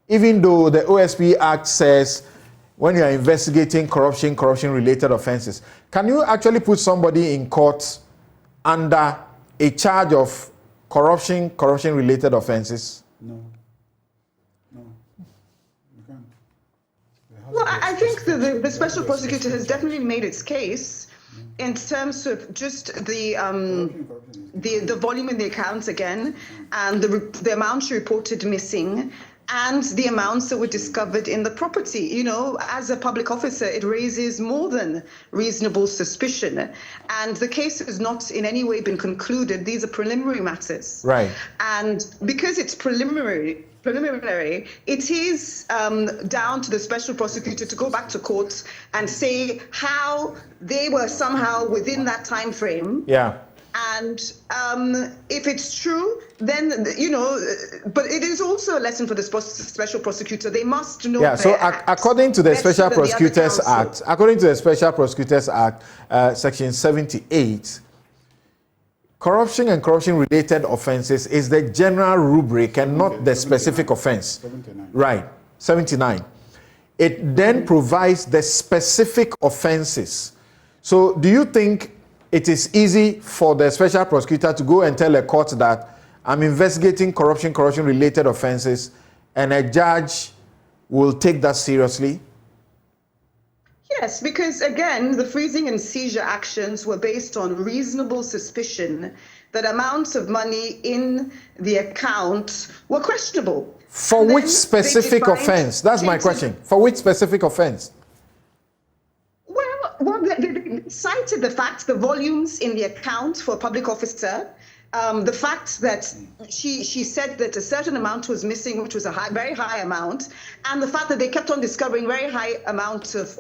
Even though the OSP Act says when you are investigating corruption-related offenses, can you actually put somebody in court under a charge of corruption-related offenses? No. Well, I think the special prosecutor has definitely made its case in terms of just the volume in the accounts again, and the amount she reported missing, and the amounts that were discovered in the property. As a public officer, it raises more than reasonable suspicion. And the case has not in any way been concluded. These are preliminary matters. Right. And because it's preliminary, it is down to the special prosecutor to go back to court and say how they were somehow within that time frame. Yeah. And if it's true, then, but it is also a lesson for the special prosecutor. They must know. Yeah, so according to the Special Prosecutors Act, Section 78, corruption and corruption-related offenses is the general rubric and not the specific offense. 79. Right, 79. It then provides the specific offenses. So do you think it is easy for the special prosecutor to go and tell a court that I'm investigating corruption-related offenses, and a judge will take that seriously? Yes, because again, the freezing and seizure actions were based on reasonable suspicion that amounts of money in the account were questionable. For And which then specific they defined offense? That's my cases- question. For which specific offense? Well, they cited the fact, the volumes in the account for a public officer, the fact that she said that a certain amount was missing, which was a very high amount, and the fact that they kept on discovering very high amounts of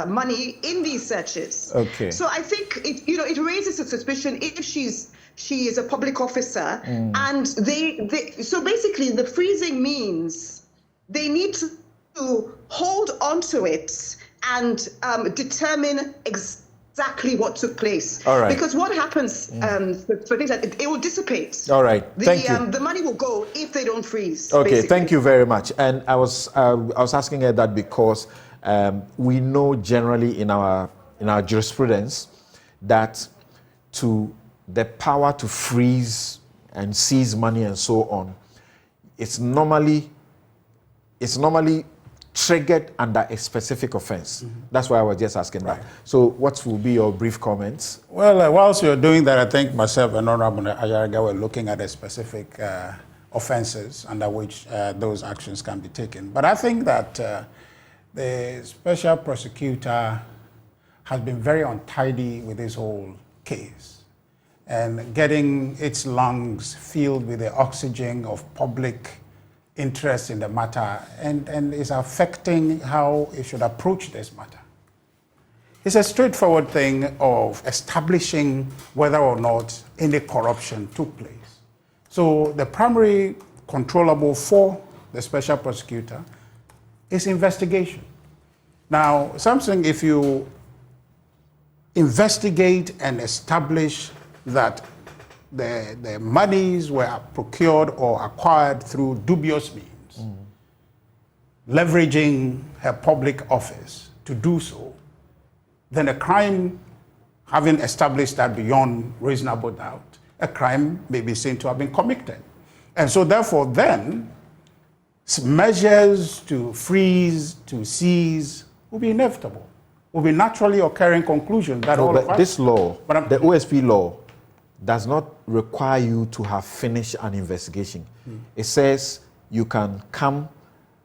money in these searches. Okay. So I think it raises a suspicion if she is a public officer, and so basically the freezing means they need to hold onto it and determine exactly what took place. All right. Because what happens for things like it will dissipate. All right. Thank you. The money will go if they don't freeze. Okay, basically. thank you very much. And I was asking her that because we know generally in our jurisprudence that to the power to freeze and seize money and so on, it's normally triggered under a specific offense. That's why I was just asking that. So what will be your brief comments? Well, whilst you're doing that, I think myself and Honorable Ayariga were looking at the specific offenses under which those actions can be taken. But I think that the special prosecutor has been very untidy with this whole case and getting its lungs filled with the oxygen of public interest in the matter and is affecting how it should approach this matter. It's a straightforward thing of establishing whether or not any corruption took place. So the primary controllable for the special prosecutor is investigation. Now, something if you investigate and establish that the monies were procured or acquired through dubious means, leveraging her public office to do so, then a crime, having established that beyond reasonable doubt, a crime may be seen to have been committed. And so therefore then, measures to freeze, to seize, will be inevitable, will be naturally occurring conclusion that all of us... This law, the OSP law, does not require you to have finished an investigation. It says you can come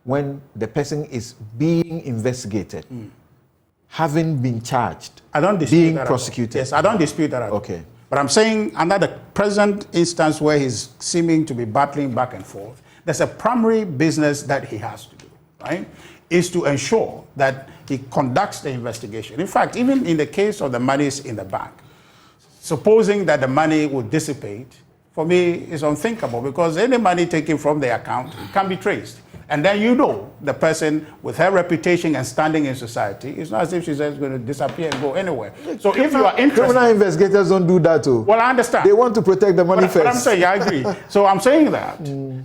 when the person is being investigated, having been charged, I don't dispute being that prosecuted. Yes, I don't dispute that at all. Okay. But I'm saying under the present instance where he's seeming to be battling back and forth, there's a primary business that he has to do, right? Is to ensure that he conducts the investigation. In fact, even in the case of the monies in the bank, supposing that the money would dissipate, for me, is unthinkable because any money taken from the account can be traced. And then you know the person with her reputation and standing in society, it's not as if she's just going to disappear and go anywhere. So if you are interested... Criminal investigators don't do that too. Well, I understand. They want to protect the money first. But I'm saying, I agree. So I'm saying that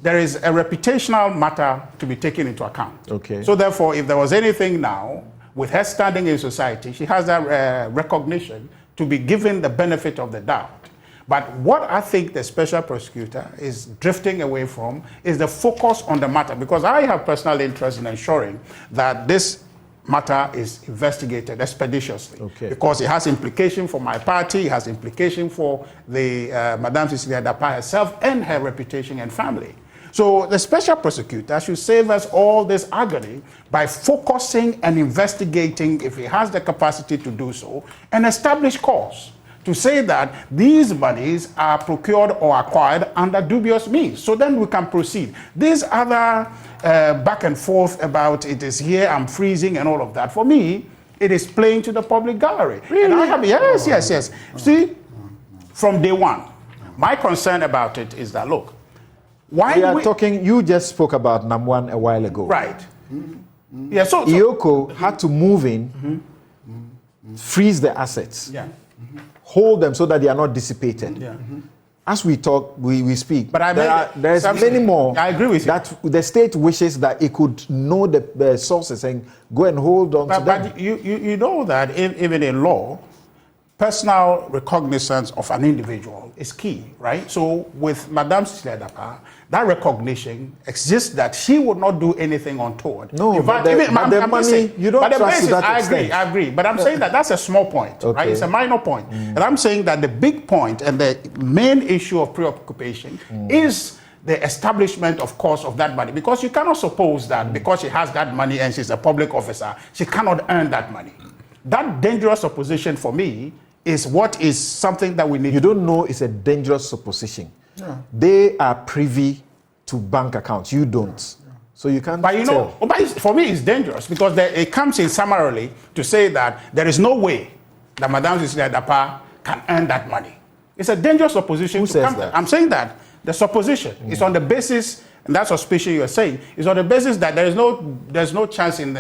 there is a reputational matter to be taken into account. Okay. So therefore, if there was anything now, with her standing in society, she has that recognition to be given the benefit of the doubt. But what I think the special prosecutor is drifting away from is the focus on the matter, because I have personal interest in ensuring that this matter is investigated expeditiously. Okay. Because it has implication for my party, it has implication for the Madame Cecilia Dapaah herself and her reputation and family. So the special prosecutor should save us all this agony by focusing and investigating, if he has the capacity to do so, and establish cause to say that these monies are procured or acquired under dubious means. So then we can proceed. These other back and forth about it is here, I'm freezing and all of that, for me, it is playing to the public gallery. Really? And I have, yes. See, from day one, my concern about it is that, look, why we are talking, you just spoke about Namwan a while ago. Right. Yeah, so Ioko had to move in, freeze the assets. Yeah. hold them so that they are not dissipated. Yeah. As we talk, we speak. But there's many more. I agree with you. That the state wishes that it could know the sources and go and hold on to them. But you know that even in law, personal recognizance of an individual is key, right? So with Madame Cecilia Dapaah, that recognition exists that she would not do anything untoward. No, in fact, but the money, you don't trust to that extent. I agree. But I'm saying that that's a small point, right? It's a minor point. And I'm saying that the big point and the main issue of preoccupation is the establishment, of course, of that money. Because you cannot suppose that because she has that money and she's a public officer, she cannot earn that money. That dangerous supposition for me is what is something that we need. You don't know it's a dangerous supposition. Yeah. They are privy to bank accounts. You don't. Yeah. So you can't But you tell. know, for me it's dangerous because it comes in summarily to say that there is no way that Madame Cecilia Dapaah can earn that money. It's a dangerous supposition. Who says that? I'm saying that the supposition is on the basis, and that suspicion you're saying, is on the basis that there's no chance in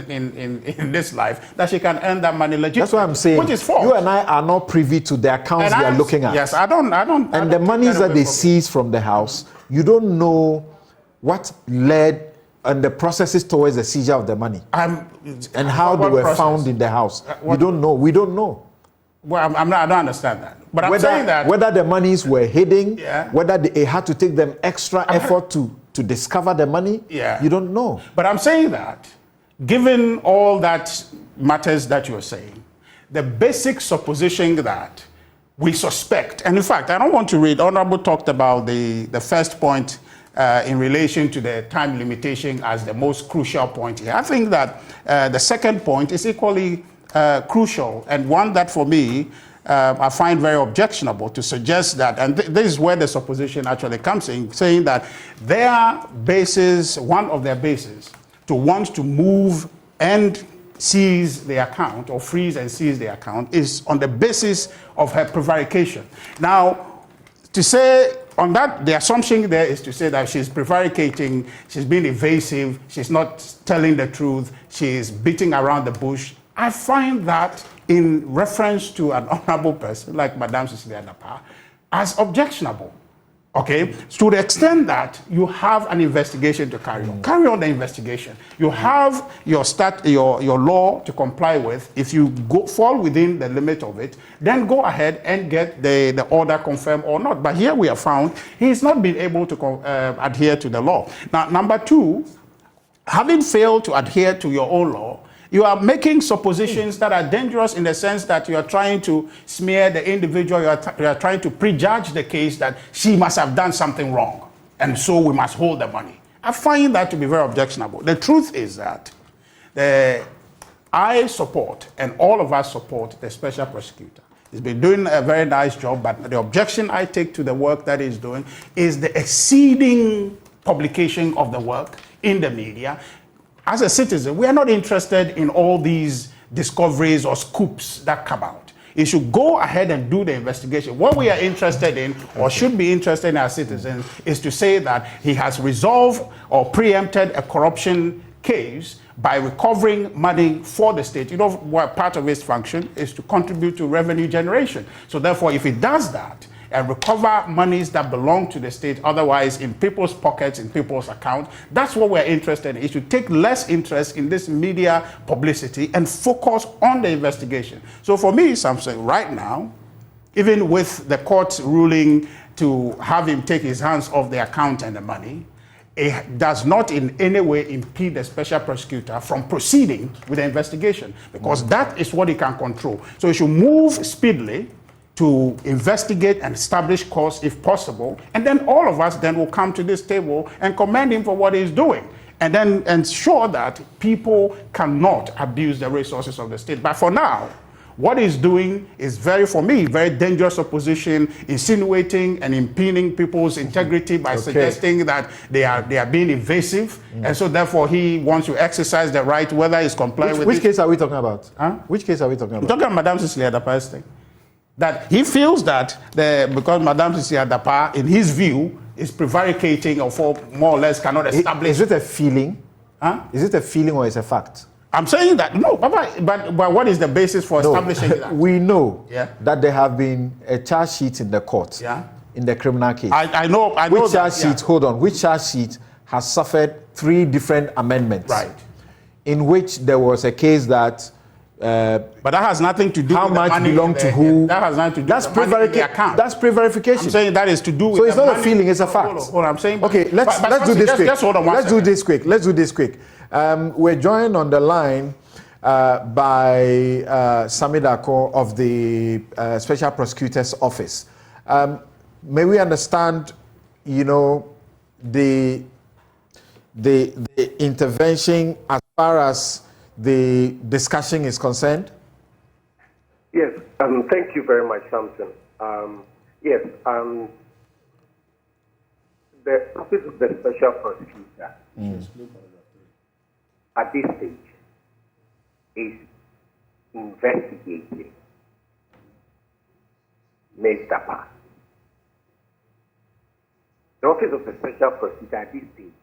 this life that she can earn that money legitimately. That's what I'm saying. Which is false. You and I are not privy to the accounts we are looking at. Yes, I don't. And the monies that they seize from the house, you don't know what led and the processes towards the seizure of the money and how they were found in the house. You don't know. We don't know. Well, I don't understand that. But I'm saying that whether the monies were hidden, whether they had to take them extra effort to discover the money, you don't know. But I'm saying that, given all that matters that you're saying, the basic supposition that we suspect, and in fact, I don't want to read, Honorable talked about the first point in relation to the time limitation as the most crucial point here. I think that the second point is equally crucial, and one that for me I find very objectionable to suggest that, and this is where the supposition actually comes in, saying that their basis, one of their bases, to want to move and seize the account or freeze and seize the account is on the basis of her prevarication. Now, to say on that, the assumption there is to say that she's prevaricating, she's being evasive, she's not telling the truth, she's beating around the bush. I find that in reference to an honorable person like Madame Cecilia Dapaah as objectionable. Okay, to the extent that you have an investigation to carry on the investigation. You have your law to comply with. If you fall within the limit of it, then go ahead and get the order confirmed or not. But here we have found he's not been able to adhere to the law. Now, number two, having failed to adhere to your own law, you are making suppositions that are dangerous in the sense that you are trying to smear the individual, you are trying to prejudge the case that she must have done something wrong, and so we must hold the money. I find that to be very objectionable. The truth is that I support, and all of us support, the special prosecutor. He's been doing a very nice job, but the objection I take to the work that he's doing is the exceeding publication of the work in the media. As a citizen, we are not interested in all these discoveries or scoops that come out. You should go ahead and do the investigation. What we are interested in, or should be interested in as citizens, is to say that he has resolved or preempted a corruption case by recovering money for the state. You know, what part of his function is to contribute to revenue generation. So therefore, if he does that, and recover monies that belong to the state, otherwise in people's pockets, in people's accounts. That's what we're interested in, is to take less interest in this media publicity and focus on the investigation. So for me, something right now, even with the court's ruling to have him take his hands off the account and the money, it does not in any way impede the special prosecutor from proceeding with the investigation, because that is what he can control. So he should move speedily to investigate and establish cause if possible, and then all of us then will come to this table and commend him for what he's doing, and then ensure that people cannot abuse the resources of the state. But for now, what he's doing is for me, very dangerous opposition, insinuating and impugning people's integrity by suggesting that they are being evasive, and so therefore he wants to exercise the right, whether he's complying with which case are we talking about? Huh? Which case are we talking about? I'm talking about Madame Cecilia Dapaah's thing. That he feels that because Madame Cecilia Dapaah, in his view, is prevaricating or more or less cannot establish. Is it a feeling? Huh? Is it a feeling or is it a fact? I'm saying that, no, but what is the basis for establishing that? We know Yeah. that there have been a charge sheet in the court, Yeah. in the criminal case. I know which charge that, yeah. sheet, hold on, which charge sheet has suffered 3 different amendments? Right. In which there was a case that but that has nothing to do how with the much money belonged to who. That has nothing to do That's with the money in the account. That's pre-verification. I'm saying that is to do with So it's the not money. a feeling, it's a fact. Hold on, I'm saying. Okay, let's do this quick. Just hold on one Let's second. do this quick. Let's do this quick. We're joined on the line by Sami Dako of the Special Prosecutor's Office. May we understand, the intervention as far as the discussion is concerned? Yes, thank you very much, Samson. Yes, the Office of the Special Prosecutor at this stage is investigating Ms. Dapaah. The Office of the Special Prosecutor at this stage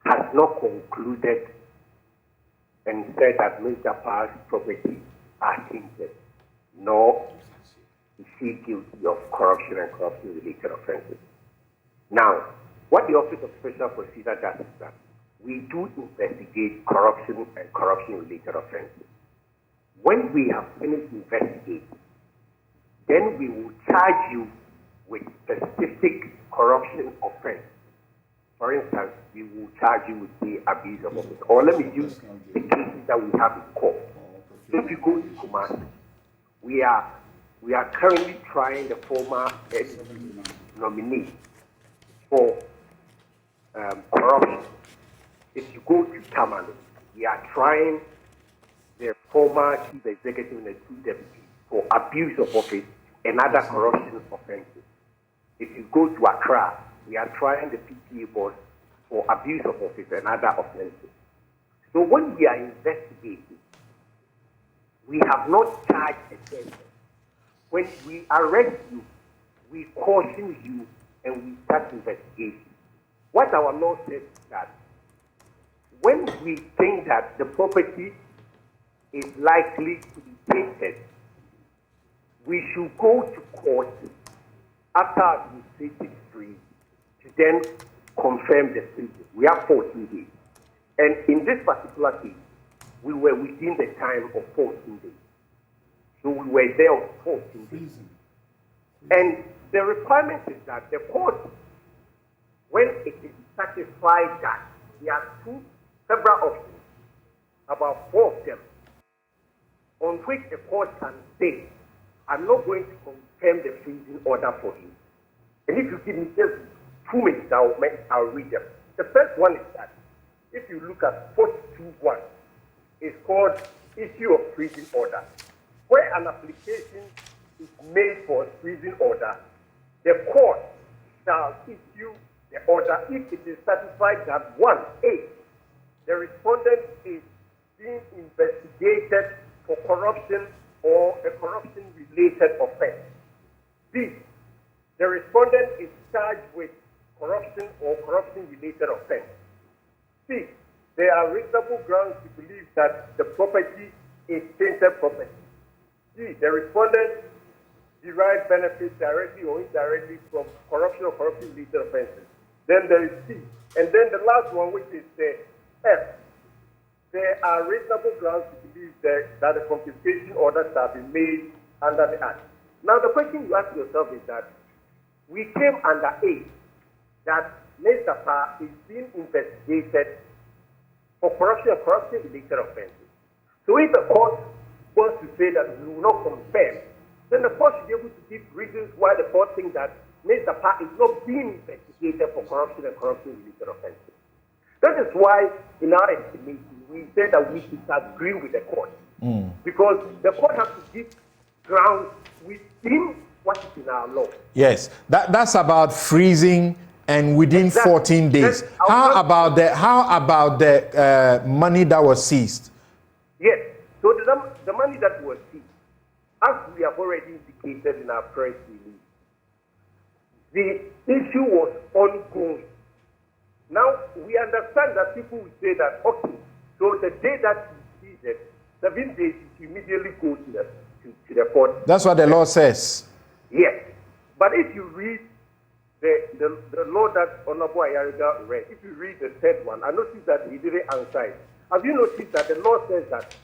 has not concluded and said that Ms. Dapaah's property are tainted, nor is she guilty of corruption and corruption-related offenses. Now, what the Office of Special Prosecutor does is that we do investigate corruption and corruption-related offenses. When we have finished investigating, then we will charge you with specific corruption offense. For instance, we will charge you with the abuse of office. Or let me use the cases that we have in court. So if you go to Kumasi, we are currently trying the former nominee for corruption. If you go to Tamale, we are trying the former chief executive and the 2 deputies for abuse of office and other corruption offenses. If you go to Accra, we are trying the PTA boss for abuse of office and other offenses. So when we are investigating, we have not charged a person. When we arrest you, we caution you and we start investigation. What our law says is that when we think that the property is likely to be tainted, we should go to court after administrative freeze to then confirm the seizure. We have 14 days. And in this particular case, we were within the time of 14 days. So we were there on 14 days. And the requirement is that the court, when it is satisfied that there are several options, about 4 of them, on which the court can say, I'm not going to confirm the freezing order for you. And if you give me just 2 minutes, I'll read them. The first one is that if you look at 42.1, it's called issue of freezing order. Where an application is made for a freezing order, the court shall issue the order if it is satisfied that 1A, the respondent is being investigated for corruption or a corruption-related offense. B, the respondent is charged with corruption or corruption-related offense. C, there are reasonable grounds to believe that the property is tainted property. D, the respondent derives benefits directly or indirectly from corruption or corruption-related offenses. Then there is C. And then the last one, which is the F, there are reasonable grounds to believe that the confiscation order shall be made under the Act. Now, the question you ask yourself is that we came under A, that Ms. Dapaah is being investigated for corruption and corruption-related offenses. So if the court wants to say that we will not confirm, then the court should be able to give reasons why the court thinks that Ms. Dapaah is not being investigated for corruption and corruption-related offenses. That is why, in our estimation, we said that we should agree with the court. Because the court has to give grounds within what is in our law. Yes, that's about freezing and within 14 days. How about the money that was seized? Yes, so the money that was seized, as we have already indicated in our press release, the issue was ongoing. Now, we understand that people will say that, okay, So the day that he sees it, 7 days, he immediately goes to the court. That's what the law says. Yes. But if you read the law that Honorable Ayariga read, if you read the third one, I noticed that he didn't answer it. Have you noticed that the law says that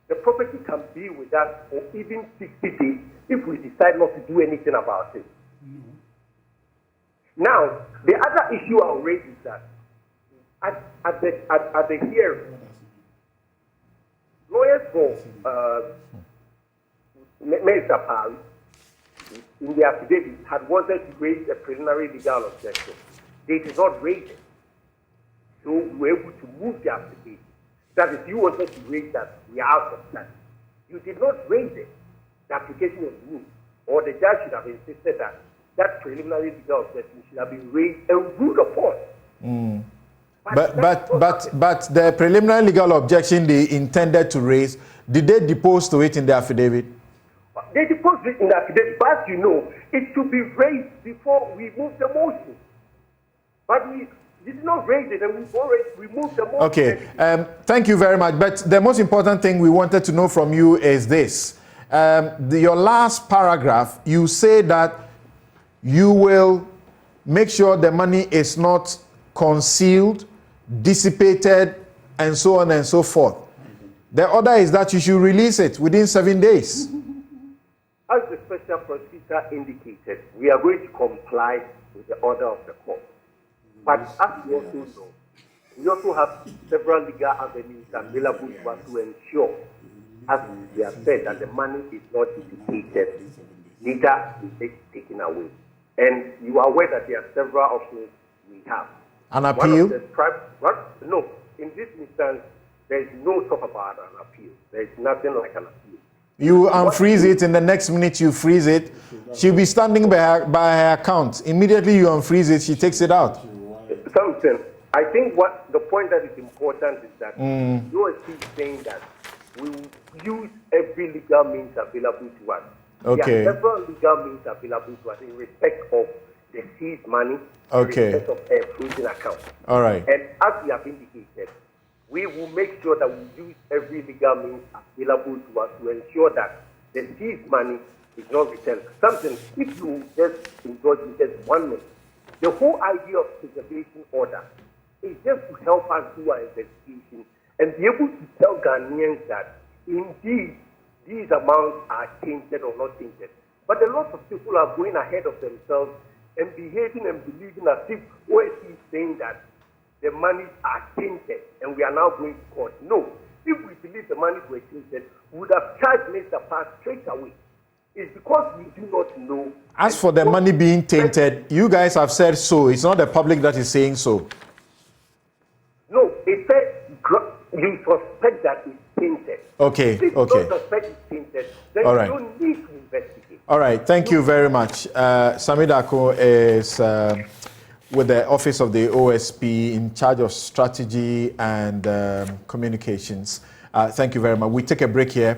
the property can be with us for even 60 days if we decide not to do anything about it? Now, the other issue I'll raise is that at the hearing, lawyers for Mr. Dapaah, in the affidavit, had wanted to raise a preliminary legal objection. They did not raise it. So we were able to move the application. That if you wanted to raise that, we are out of that. You did not raise it. The application was moved. Or the judge should have insisted that that preliminary legal objection should have been raised and ruled upon. But the preliminary legal objection they intended to raise, did they depose to it in the affidavit? They deposed it in the affidavit, but as you know, it should be raised before we move the motion. But we did not raise it, and we've already removed the motion. Okay, thank you very much. But the most important thing we wanted to know from you is this. Your last paragraph, you say that you will make sure the money is not concealed, dissipated, and so on and so forth. The order is that you should release it within 7 days. As the special prosecutor indicated, we are going to comply with the order of the court. But as you also know, we also have several legal avenues available to us to ensure, as we have said, that the money is not dissipated, neither is it taken away. And you are aware that there are several options we have. An appeal? No, in this instance, there is no talk about an appeal. There is nothing like an appeal. You unfreeze it, in the next minute you freeze it. She'll be standing by her account. Immediately you unfreeze it, she takes it out. Something. I think what the point that is important is that you are still saying that we will use every legal means available to us. Okay. There are several legal means available to us in respect of the seized money, okay, in respect of a freezing account. All right. And as we have indicated, we will make sure that we use every legal means available to us to ensure that the seized money is not returned. Something, if you just indulge me just 1 minute, the whole idea of preservation order is just to help us do our investigation and be able to tell Ghanaians that indeed these amounts are tainted or not tainted. But a lot of people are going ahead of themselves and behaving and believing as if OSP is saying that the monies are tainted and we are now going to court. No. If we believe the monies were tainted, we would have charged Mr. Dapaah straight away. It's because we do not know. As for the money being tainted, you guys have said so. It's not the public that is saying so. No, it said you suspect that it's tainted. Okay, if you don't suspect it's tainted, then all right, you don't need to investigate. All right, thank you very much. Sami Darko is with the Office of the OSP in charge of strategy and communications. Thank you very much. We take a break here.